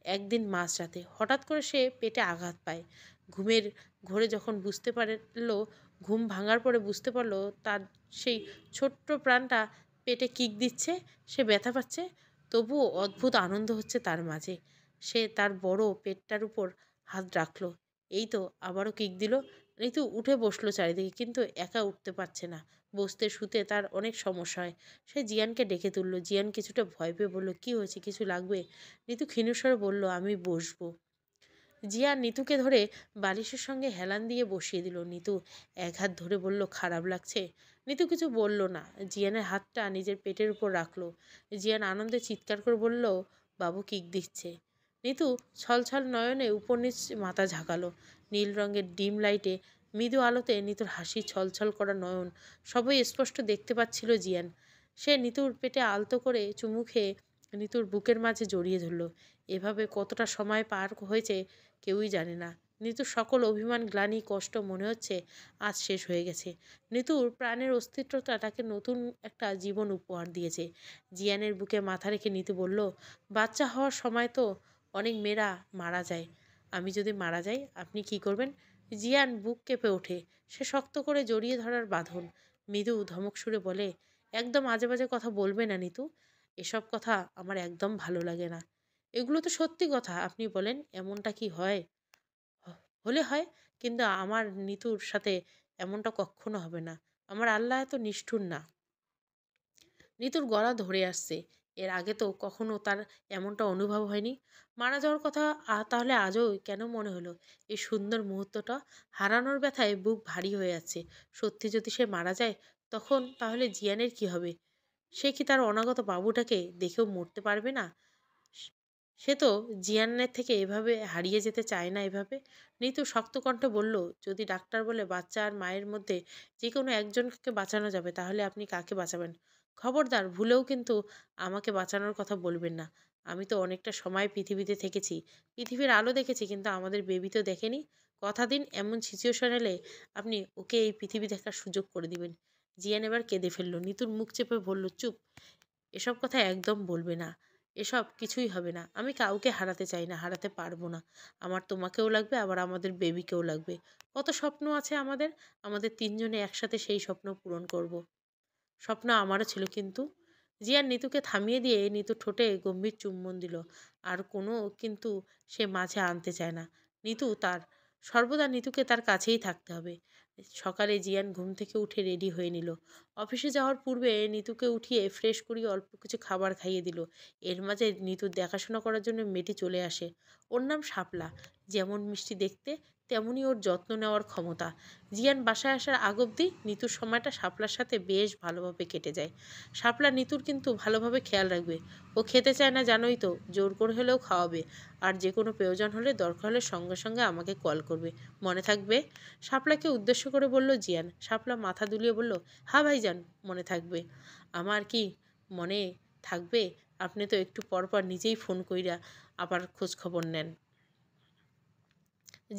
একদিন মাঝরাতে হঠাৎ করে সে পেটে আঘাত পায়। ঘুমের ঘোরে যখন বুঝতে পারলো, ঘুম ভাঙার পরে বুঝতে পারলো তার সেই ছোট্ট প্রাণটা পেটে কিক দিচ্ছে, সে ব্যথা পাচ্ছে। তবুও অদ্ভুত আনন্দ হচ্ছে তার মাঝে। সে তার বড় পেটটার উপর হাত রাখলো। এই তো আবারও কিক দিল। ঋতু উঠে বসলো চারিদিকে, কিন্তু একা উঠতে পারছে না। বসতে শুতে তার অনেক সমস্যা হয়। সে জিয়ানকে ডেকে তুললো। জিয়ান কিছুটা ভয় পেয়ে বলল, কি হয়েছে, কিছু লাগবে? নিতু ক্ষীণস্বরে বলল, আমি বসবো। জিয়ান নিতুকে ধরে বালিশের সঙ্গে হেলান দিয়ে বসিয়ে দিল। নিতু এক হাত ধরে বলল, খারাপ লাগছে? নিতু কিছু বলল না, জিয়ানের হাতটা নিজের পেটের উপর রাখলো। জিয়ান আনন্দে চিৎকার করে বলল, বাবু কিক দিচ্ছে। নিতু ছলছল নয়নে উপর নিচ মাথা ঝাঁকালো। নীল রঙের ডিম লাইটে মৃদু আলোতে নিতুর হাসি, ছলছল করা নয়ন সবই স্পষ্ট দেখতে পাচ্ছিল জিয়ান। সে নিতুর পেটে আলতো করে চুমু খেয়ে নিতুর বুকের মাঝে জড়িয়ে ধরল। এভাবে কতটা সময় পার হয়েছে কেউই জানে না। নিতুর সকল অভিমান, গ্লানি, কষ্ট মনে হচ্ছে আজ শেষ হয়ে গেছে। নিতুর প্রাণের অস্তিত্বটা তাকে নতুন একটা জীবন উপহার দিয়েছে। জিয়ানের বুকে মাথা রেখে নিতু বলল, বাচ্চা হওয়ার সময় তো অনেক মেয়েরা মারা যায়। আমি যদি মারা যাই আপনি কি করবেন? জিয়ান বুক কেঁপে ওঠে। সে শক্ত করে জড়িয়ে ধরার বাঁধন। মৃদু ধমক সুরে বলে, একদম আজে বাজে কথা বলবে না নিতু। এসব কথা আমার একদম ভালো লাগে না। এগুলো তো সত্যি কথা, আপনি বলেন এমনটা কি হয়? হলে হয়, কিন্তু আমার নিতুর সাথে এমনটা কখনো হবে না। আমার আল্লাহ এত নিষ্ঠুর না। নিতুর গলা ধরে আসছে। এর আগে তো কখনো তার এমনটা অনুভব হয়নি। মারা যাওয়ার কথা তাহলে আজও কেন মনে হলো? এই সুন্দর মুহূর্তটা হারানোর ব্যথায় বুক ভারী হয়ে আছে। সত্যি যদি সে মারা যায়, তখন তাহলে জিয়ানের কি হবে? সে কি তার অনাগত বাবুটাকে দেখেও মরতে পারবে না? সে তো জিয়ানের থেকে এভাবে হারিয়ে যেতে চায় না এভাবে। নিতু শক্ত কণ্ঠে বলল, যদি ডাক্তার বলে বাচ্চা আর মায়ের মধ্যে যে কোনো একজনকে বাঁচানো যাবে, তাহলে আপনি কাকে বাঁচাবেন? খবরদার ভুলেও কিন্তু আমাকে বাঁচানোর কথা বলবেন না। আমি তো অনেকটা সময় পৃথিবীতে থেকেছি, পৃথিবীর আলো দেখেছি, কিন্তু আমাদের বেবি তো দেখেনি। কথা দিন এমন সিচুয়েশন এলে আপনি ওকে এই পৃথিবী দেখার সুযোগ করে দিবেন। জিয়ান এবার কেঁদে ফেললো। নিতুর মুখ চেপে বলল, চুপ, এসব কথা একদম বলবে না। এসব কিছুই হবে না। আমি কাউকে হারাতে চাই না, হারাতে পারবো না। আমার তোমাকেও লাগবে, আবার আমাদের বেবিকেও লাগবে। কত স্বপ্ন আছে আমাদের, আমাদের তিনজনে একসাথে সেই স্বপ্ন পূরণ করব। স্বপ্ন আমারও ছিল, কিন্তু জিয়ান নিতুকে থামিয়ে দিয়ে নিতু ঠোঁটে গম্ভীর চুম্বন দিল। আর কোনো কিন্তু সে মাঝে আনতে চায় না। নিতু তার, সর্বদা নিতুকে তার কাছেই থাকতে হবে। সকালে জিয়ান ঘুম থেকে উঠে রেডি হয়ে নিল। অফিসে যাওয়ার পূর্বে নিতুকে উঠিয়ে ফ্রেশ করিয়ে অল্প কিছু খাবার খাইয়ে দিল। এর মাঝে নিতুর দেখাশোনা করার জন্য মেয়েটি চলে আসে। ওর নাম শাপলা। যেমন মিষ্টি দেখতে, তেমনই ওর যত্ন নেওয়ার ক্ষমতা। জিয়ান বাসায় আসার আগ অবধি নিতুর সময়টা শাপলার সাথে বেশ ভালোভাবে কেটে যায়। শাপলা নিতুর কিন্তু ভালোভাবে খেয়াল রাখবে। ও খেতে চায় না জানোই তো, জোর করে হলেও খাওয়াবে। আর যে কোনো প্রয়োজন হলে, দরকার হলে সঙ্গে সঙ্গে আমাকে কল করবে, মনে থাকবে? শাপলাকে উদ্দেশ্য করে বলল জিয়ান। শাপলা মাথা দুলিয়ে বলল, হ্যাঁ ভাইজান, মনে থাকবে। আমার কি মনে থাকবে? আপনি তো একটু পর পর নিজেই ফোন কইরা আবার খোঁজ খবর নেন।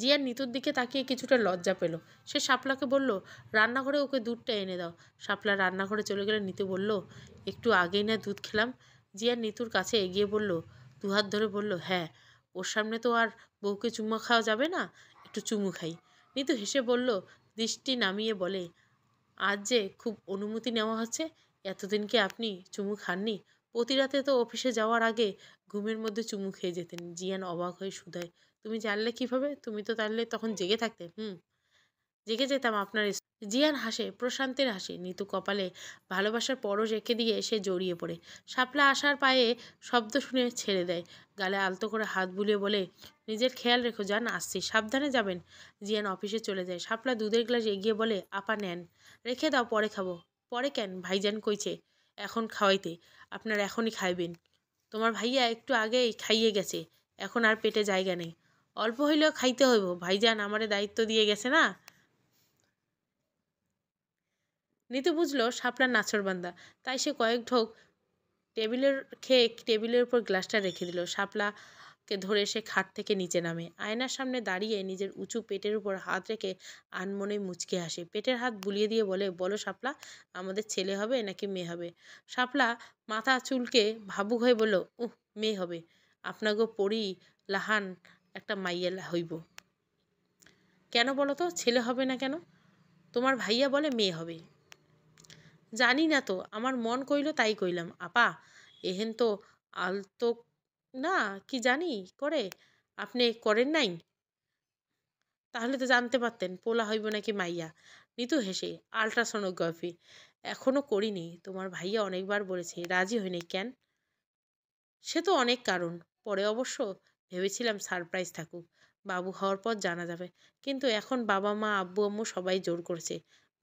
জিয়ান নিতুর দিকে তাকিয়ে কিছুটা লজ্জা পেল। সে শাপলাকে বলল, রান্নাঘরে ওকে দুধটা এনে দাও। শাপলা রান্নাঘরে চলে গেলে নিতু বলল, একটু আগেই না দুধ খেলাম। জিয়ান নিতুর কাছে এগিয়ে বলল, দুহাত ধরে বলল, হ্যাঁ, ওর সামনে তো আর বউকে চুমা খাওয়া যাবে না, একটু চুমু খাই। নিতু হেসে বলল, দৃষ্টি নামিয়ে বলে, আজ যে খুব অনুমতি নেওয়া হচ্ছে। এতদিন কি আপনি চুমু খাননি? প্রতি রাতে তো অফিসে যাওয়ার আগে ঘুমের মধ্যে চুমু খেয়ে যেতেন। জিয়ান অবাক হয়ে শুধায়, তুমি জানলে কিভাবে? তুমি তো তাহলে তখন জেগে থাকতে। জেগে যেতাম আপনার জিয়ান হাসে, প্রশান্তের হাসি। নিতু কপালে ভালোবাসার পরশ এঁকে দিয়ে সে জড়িয়ে পড়ে। শাপলা আসার পায়ে শব্দ শুনে ছেড়ে দেয়। গালে আলতো করে হাত বুলিয়ে বলে, নিজের খেয়াল রেখো যান, আসছি, সাবধানে যাবেন। জিয়ান অফিসে চলে যায়। শাপলা দুধের গ্লাস এগিয়ে বলে, আপা নেন। রেখে দাও, পরে খাবো। পরে কেন? ভাইজান কইছে এখন খাওয়াইতে, আপনার এখনই খাইবেন। তোমার ভাইয়া একটু আগেই খাইয়ে গেছে, এখন আর পেটে জায়গা নেই। অল্প হইলেও খাইতে হইব, ভাইজান আমারে দায়িত্ব দিয়ে গেছে না। নিতু বুঝলো শাপলার নাছোড়বান্দা, তাই সে কয়েক ঢোক টেবিলের খেয়ে টেবিলের উপর গ্লাসটা রেখে দিল। শাপলাকে ধরে সে খাট থেকে নিচে নামে। আয়নার সামনে দাঁড়িয়ে নিজের উঁচু পেটের উপর হাত রেখে আনমনে মুচকে হাসে। পেটের হাত বুলিয়ে দিয়ে বলে, বলো শাপলা, আমাদের ছেলে হবে নাকি মেয়ে হবে? শাপলা মাথা চুলকে ভাবুক হয়ে বলল, মেয়ে হবে। আপনাগো পরি লাহান একটা মাইয়া হইব। কেন বলো তো, ছেলে হবে না কেন? তোমার ভাইয়া বলে মেয়ে হবে। জানি না তো, আমার মন কইল তাই কইলাম আপা। এহেন তো আলতো না, কি জানি করে, আপনি করেন নাই? তাহলে তো জানতে পারতেন পোলা হইব নাকি মাইয়া। নিতু হেসে, আল্ট্রাসোনোগ্রাফি এখনো করিনি। তোমার ভাইয়া অনেকবার বলেছে, রাজি হয়নি কেন? সে তো অনেক কারণ। পরে অবশ্য ভেবেছিলাম সারপ্রাইজ থাকুক, বাবু হওয়ার পর জানা যাবে। কিন্তু এখন বাবা মা আব্বু আম্মু সবাই জোর করছে,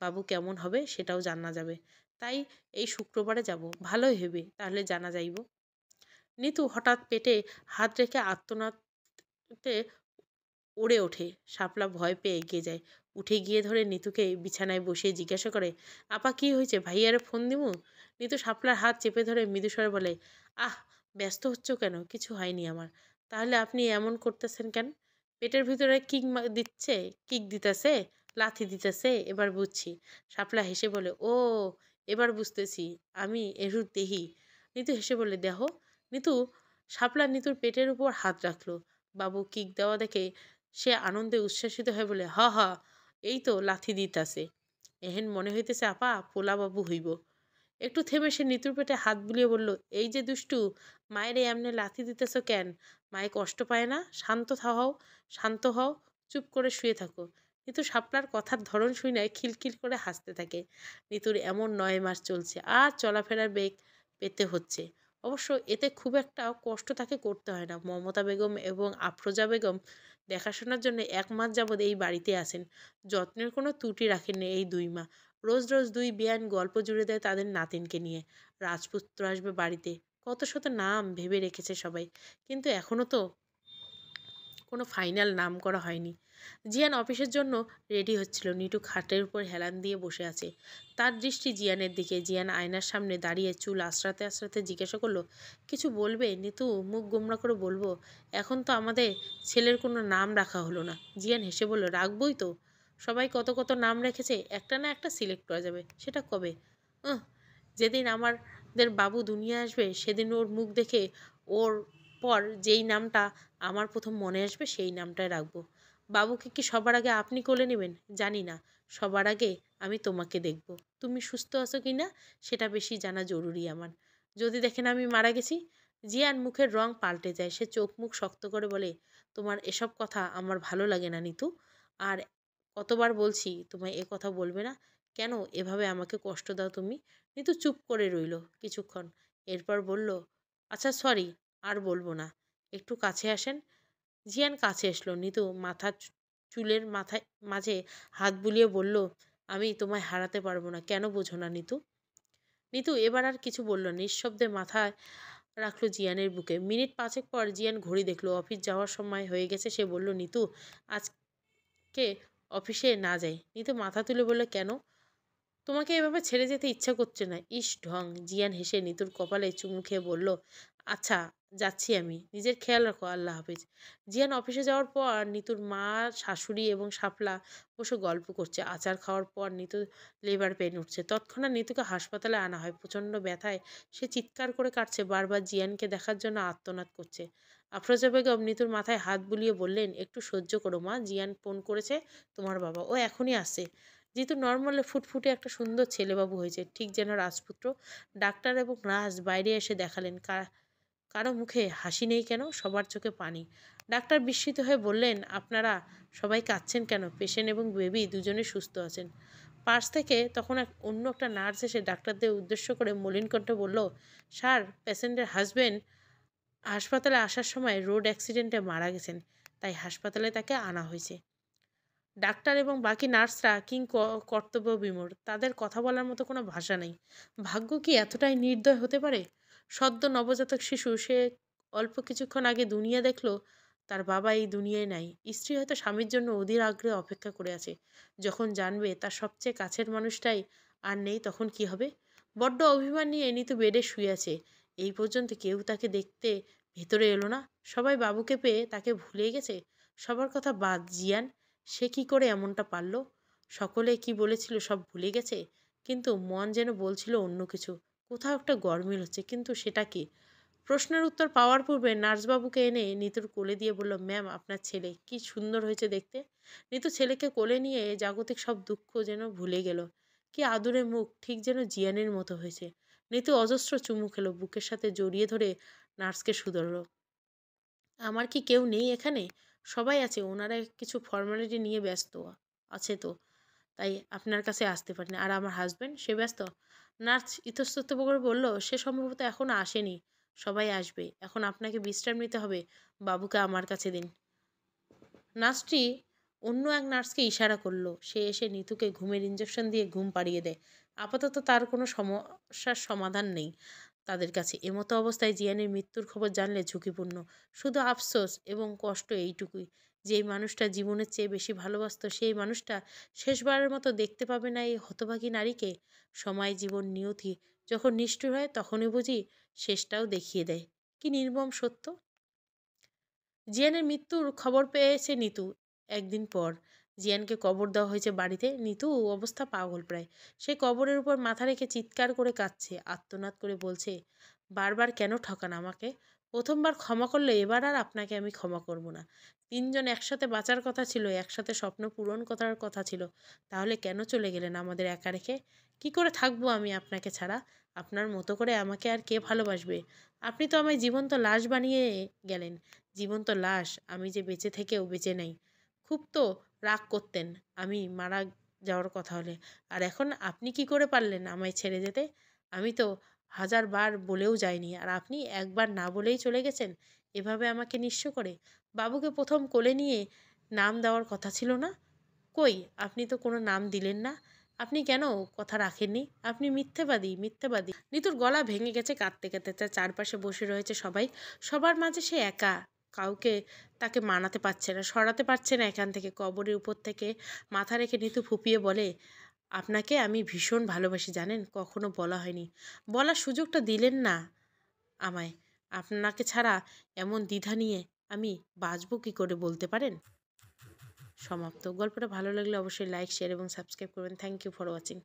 বাবু কেমন হবে সেটাও জানা যাবে। তাই এই শুক্রবারে যাব। ভালোই হবে, তাহলে জানা যাইব। নিতু হঠাৎ পেটে হাত রেখে আর্তনাদে উড়ে ওঠে। শাপলা ভয় পেয়ে এগিয়ে যায়। উঠে গিয়ে ধরে নিতুকে বিছানায় বসিয়ে জিজ্ঞাসা করে, আপা কি হয়েছে, ভাইয়ারে ফোন দিমু? নিতু শাপলার হাত চেপে ধরে মৃদুস্বরে বলে, আহ, ব্যস্ত হচ্ছ কেন? কিছু হয়নি আমার। তাহলে আপনি এমন করতেছেন কেন? পেটের ভিতরে দিচ্ছে, কিক দিতেছে, লাথি দিতেছে, এবার বুঝছি। শাপলা হেসে বলে, ও, এবার বুঝতেছি, আমি এরু দেহি। নিতু হেসে বলে, দেহ। নিতু শাপলা নিতুর পেটের উপর হাত রাখলো। বাবু কিক দেওয়া দেখে সে আনন্দে উচ্ছ্বাসিত হয়ে বলে, হ হ, এই তো লাথি দিতাছে। এহেন মনে হইতেছে আপা পোলা বাবু হইব। একটু থেমে সে নিতুর পেটে হাত বুলিয়ে বলল, এই যে দুষ্টু, মায়ের এমনি লাথি দিতেছ কেন? মায়ে কষ্ট পায় না? শান্ত হও, শান্ত হও, চুপ করে শুয়ে থাকো। নিতু শাপলার কথার ধরন শুনে খিলখিল করে হাসতে থাকে। নিতুর এমন 9 মাস চলছে, আর চলাফেরার বেগ পেতে হচ্ছে। অবশ্য এতে খুব একটা কষ্ট তাকে করতে হয় না। মমতা বেগম এবং আফরোজা বেগম দেখাশোনার জন্য 1 মাস যাবৎ এই বাড়িতে আছেন। যত্নের কোনো ত্রুটি রাখেননি এই 2 মা। রোজ রোজ দুই বেয়ান গল্প জুড়ে দেয় তাদের নাতিনকে নিয়ে। রাজপুত্র আসবে বাড়িতে, কত শত নাম ভেবে রেখেছে সবাই, কিন্তু এখনো তো কোনো ফাইনাল নাম করা হয়নি। জিয়ান অফিসের জন্য রেডি হচ্ছিল। নিতু খাটের উপর হেলান দিয়ে বসে আছে। তার দৃষ্টি জিয়ানের দিকে। জিয়ান আয়নার সামনে দাঁড়িয়ে চুল আঁচড়াতে আঁচড়াতে জিজ্ঞাসা করলো, কিছু বলবে? নিতু মুখ গোমড়া করে বলবো, এখন তো আমাদের ছেলের কোনো নাম রাখা হলো না। জিয়ান হেসে বলল, রাখবই তো। সবাই কত কত নাম রেখেছে, একটা না একটা সিলেক্ট করা যাবে। সেটা কবে? উহ, যেদিন আমাদের বাবু দুনিয়া আসবে সেদিন ওর মুখ দেখে ওর পর যেই নামটা আমার প্রথম মনে আসবে সেই নামটাই রাখবো। বাবুকে কি সবার আগে আপনি কোলে নেবেন? জানি না। সবার আগে আমি তোমাকে দেখব। তুমি সুস্থ আছো কি না সেটা বেশি জানা জরুরি আমার। যদি দেখেন আমি মারা গেছি। জিয়ান মুখের রং পাল্টে যায়। সে চোখ মুখ শক্ত করে বলে, তোমার এসব কথা আমার ভালো লাগে না নিতু। আর কতবার বলছি তোমায় এ কথা বলবে না। কেন এভাবে আমাকে কষ্ট দাও তুমি? নিতু চুপ করে রইল কিছুক্ষণ। এরপর বলল, আচ্ছা সরি, আর বলবো না। একটু কাছে আসেন। জিয়ান কাছে এসলো। নিতু চুলের মাথায় মাঝে হাত বুলিয়ে বলল, আমি তোমায় হারাতে পারবো না। কেন বোঝো না নিতু? নিতু এবার আর কিছু বলল না। নিঃশব্দে মাথায় রাখলো জিয়ানের বুকে। মিনিট পাঁচেক পর জিয়ান ঘড়ি দেখলো। অফিস যাওয়ার সময় হয়ে গেছে। সে বলল, নিতু আজকে অফিসে না যাই। নিতু মাথা তুলে বলল, কেন? তোমাকে এভাবে ছেড়ে যেতে ইচ্ছা করছে না। ইস ঢং। জিয়ান হেসে নিতুর কপালে চুমু খেয়ে বলল, আচ্ছা যাচ্ছি আমি। নিজের খেয়াল রাখো। আল্লাহ হাফিজ। জিয়ান অফিসে যাওয়ার পর নিতুর মা, শাশুড়ি এবং শাপলা বসে গল্প করছে। আচার খাওয়ার পর নিতু লেবার পেন উঠছে। তৎক্ষণাৎ নিতুকে হাসপাতালে আনা হয়। প্রচণ্ড ব্যথায় সে চিৎকার করে কাটছে। বারবার জিয়ানকে দেখার জন্য আর্তনাদ করছে। আফরোজা বেগম নিতুর মাথায় হাত বুলিয়ে বললেন, একটু সহ্য করো মা। জিয়ান ফোন করেছে তোমার বাবা, ও এখনই আসছে। যেহেতু নর্মালে ফুটফুটে একটা সুন্দর ছেলেবাবু হয়েছে, ঠিক যেন রাজপুত্র। ডাক্তার এবং নার্স বাইরে এসে দেখালেন, কারো মুখে হাসি নেই কেন? সবার চোখে পানি। ডাক্তার বিস্মিত হয়ে বললেন, আপনারা সবাই কাঁদছেন কেন? পেশেন্ট এবং বেবি দুজনেই সুস্থ আছেন। পাশ থেকে তখন অন্য একটা নার্স এসে ডাক্তারদের উদ্দেশ্য করে মলিন কণ্ঠে বলল, স্যার, পেশেন্টের হাজবেন্ড হাসপাতালে আসার সময় রোড অ্যাক্সিডেন্টে মারা গেছেন, তাই হাসপাতালে তাকে আনা হয়েছে। ডাক্তার এবং বাকি নার্সরা কর্তব্য বিমূঢ়। তাদের কথা বলার মতো কোনো ভাষা নেই। ভাগ্য কি এতটাই নির্দয় হতে পারে? সদ্য নবজাতক শিশু, সে অল্প কিছুক্ষণ আগে দুনিয়া দেখলো। তার বাবা এই দুনিয়ায় নাই। স্ত্রী হয়তো স্বামীর জন্য অধীর আগ্রহে অপেক্ষা করে আছে। যখন জানবে তার সবচেয়ে কাছের মানুষটাই আর নেই, তখন কি হবে? বড্ড অভিমান নিয়ে নিতু বেডে শুয়ে আছে। এই পর্যন্ত কেউ তাকে দেখতে ভেতরে এলো না। সবাই বাবুকে পেয়ে তাকে ভুলেই গেছে। সবার কথা বাদ, জিয়ান, সে কি করে এমনটা পারল? সকলে কি বলেছিল সব ভুলে গেছে, কিন্তু মন যেন বলছিল অন্য কিছু। কোথাও একটা গরমিল হচ্ছে, কিন্তু সেটা কি? প্রশ্নের উত্তর পাওয়ার পূর্বে নার্সবাবুকে এনে নিতুর কোলে দিয়ে বলল, ম্যাম, আপনার ছেলে কি সুন্দর হয়েছে দেখতে। নিতু ছেলেকে কোলে নিয়ে জাগতিক সব দুঃখ যেন ভুলে গেল। কি আদুরে মুখ, ঠিক যেন জিয়ানের মতো হয়েছে। নিতু অজস্র চুমু খেলো। বুকের সাথে জড়িয়ে ধরে নার্সকে শুধরল। আমার কি কেউ নেই এখানে? সবাই আছে, ওনারা কিছু ফর্মালিটি নিয়ে ব্যস্ত আছে তো, তাই আপনার কাছে আসতে পারেনি। আর আমার হাজব্যান্ড, সে ব্যস্ত। নার্স ইতস্তত করে বলল, সে সম্ভবত এখনো আসেনি। সবাই আসবে। এখন আপনাকে বিশ্রাম নিতে হবে। বাবুকে আমার কাছে দিন। নার্সটি অন্য এক নার্সকে ইশারা করলো। সে এসে নিতুকে ঘুমের ইঞ্জেকশন দিয়ে ঘুম পাড়িয়ে দেয়। আপাতত তার কোনো সমস্যার সমাধান নেই তাদের কাছে। এমতো অবস্থায় জিয়ানের মৃত্যুর খবর জানলে ঝুঁকিপূর্ণ। শুধু আফসোস এবং কষ্ট এইটুকুই, যেই মানুষটা জীবনের চেয়ে বেশি ভালোবাসত, সেই মানুষটা শেষবারের মতো দেখতে পাবে না এই হতভাগী নারীকে। সময়, জীবন, নিয়তি যখন নিষ্ঠুর হয়, তখনই বুঝি শেষটাও দেখিয়ে দেয়। কি নির্মম সত্য! জিয়ানের মৃত্যুর খবর পেয়েছে নিতু একদিন পর। জিয়ানকে কবর দেওয়া হয়েছে বাড়িতে। নিতু অবস্থা পাগল প্রায়। সে কবরের উপর মাথা রেখে চিৎকার করে কাঁদছে, আর্তনাদ করে বলছে, বারবার কেন ঠকান আমাকে? প্রথমবার ক্ষমা করলে এবার আর আপনাকে আমি ক্ষমা করব না। তিনজন একসাথে বাঁচার কথা ছিল, একসাথে স্বপ্ন পূরণ করার কথা ছিল। তাহলে কেন চলে গেলেন আমাদের একা রেখে? কি করে থাকবো আমি আপনাকে ছাড়া? আপনার মতো করে আমাকে আর কে ভালোবাসবে? আপনি তো আমায় জীবন্ত লাশ বানিয়ে গেলেন। জীবন্ত লাশ আমি যে বেঁচে থেকেও বেঁচে নেই। খুব তো রাগ করতেন আমি মারা যাওয়ার কথা হলে। আর এখন আপনি কি করে পারলেন আমায় ছেড়ে যেতে? আমি তো হাজারবার বলেও যাইনি, আর আপনি একবার না বলেই চলে গেছেন এভাবে আমাকে নিঃস্ব করে। বাবুকে প্রথম কোলে নিয়ে নাম দেওয়ার কথা ছিল না? কই, আপনি তো কোনো নাম দিলেন না। আপনি কেন কথা রাখেননি? আপনি মিথ্যেবাদী, মিথ্যেবাদী। নিতুর গলা ভেঙে গেছে কাঁদতে কাঁদতে। তার চারপাশে বসে রয়েছে সবাই। সবার মাঝে সে একা। কাউকে তাকে মানাতে পারছে না, সরাতে পারছে না এখান থেকে। কবরের উপর থেকে মাথা রেখে নিতু ফুঁপিয়ে বলে, আপনাকে আমি ভীষণ ভালোবাসি জানেন, কখনো বলা হয়নি। বলার সুযোগটা দিলেন না আমায়। আপনাকে ছাড়া এমন দ্বিধা নিয়ে আমি বাঁচবো কী করে বলতে পারেন? সমাপ্ত। গল্পটা ভালো লাগলে অবশ্যই লাইক, শেয়ার এবং সাবস্ক্রাইব করবেন। Thank you for watching.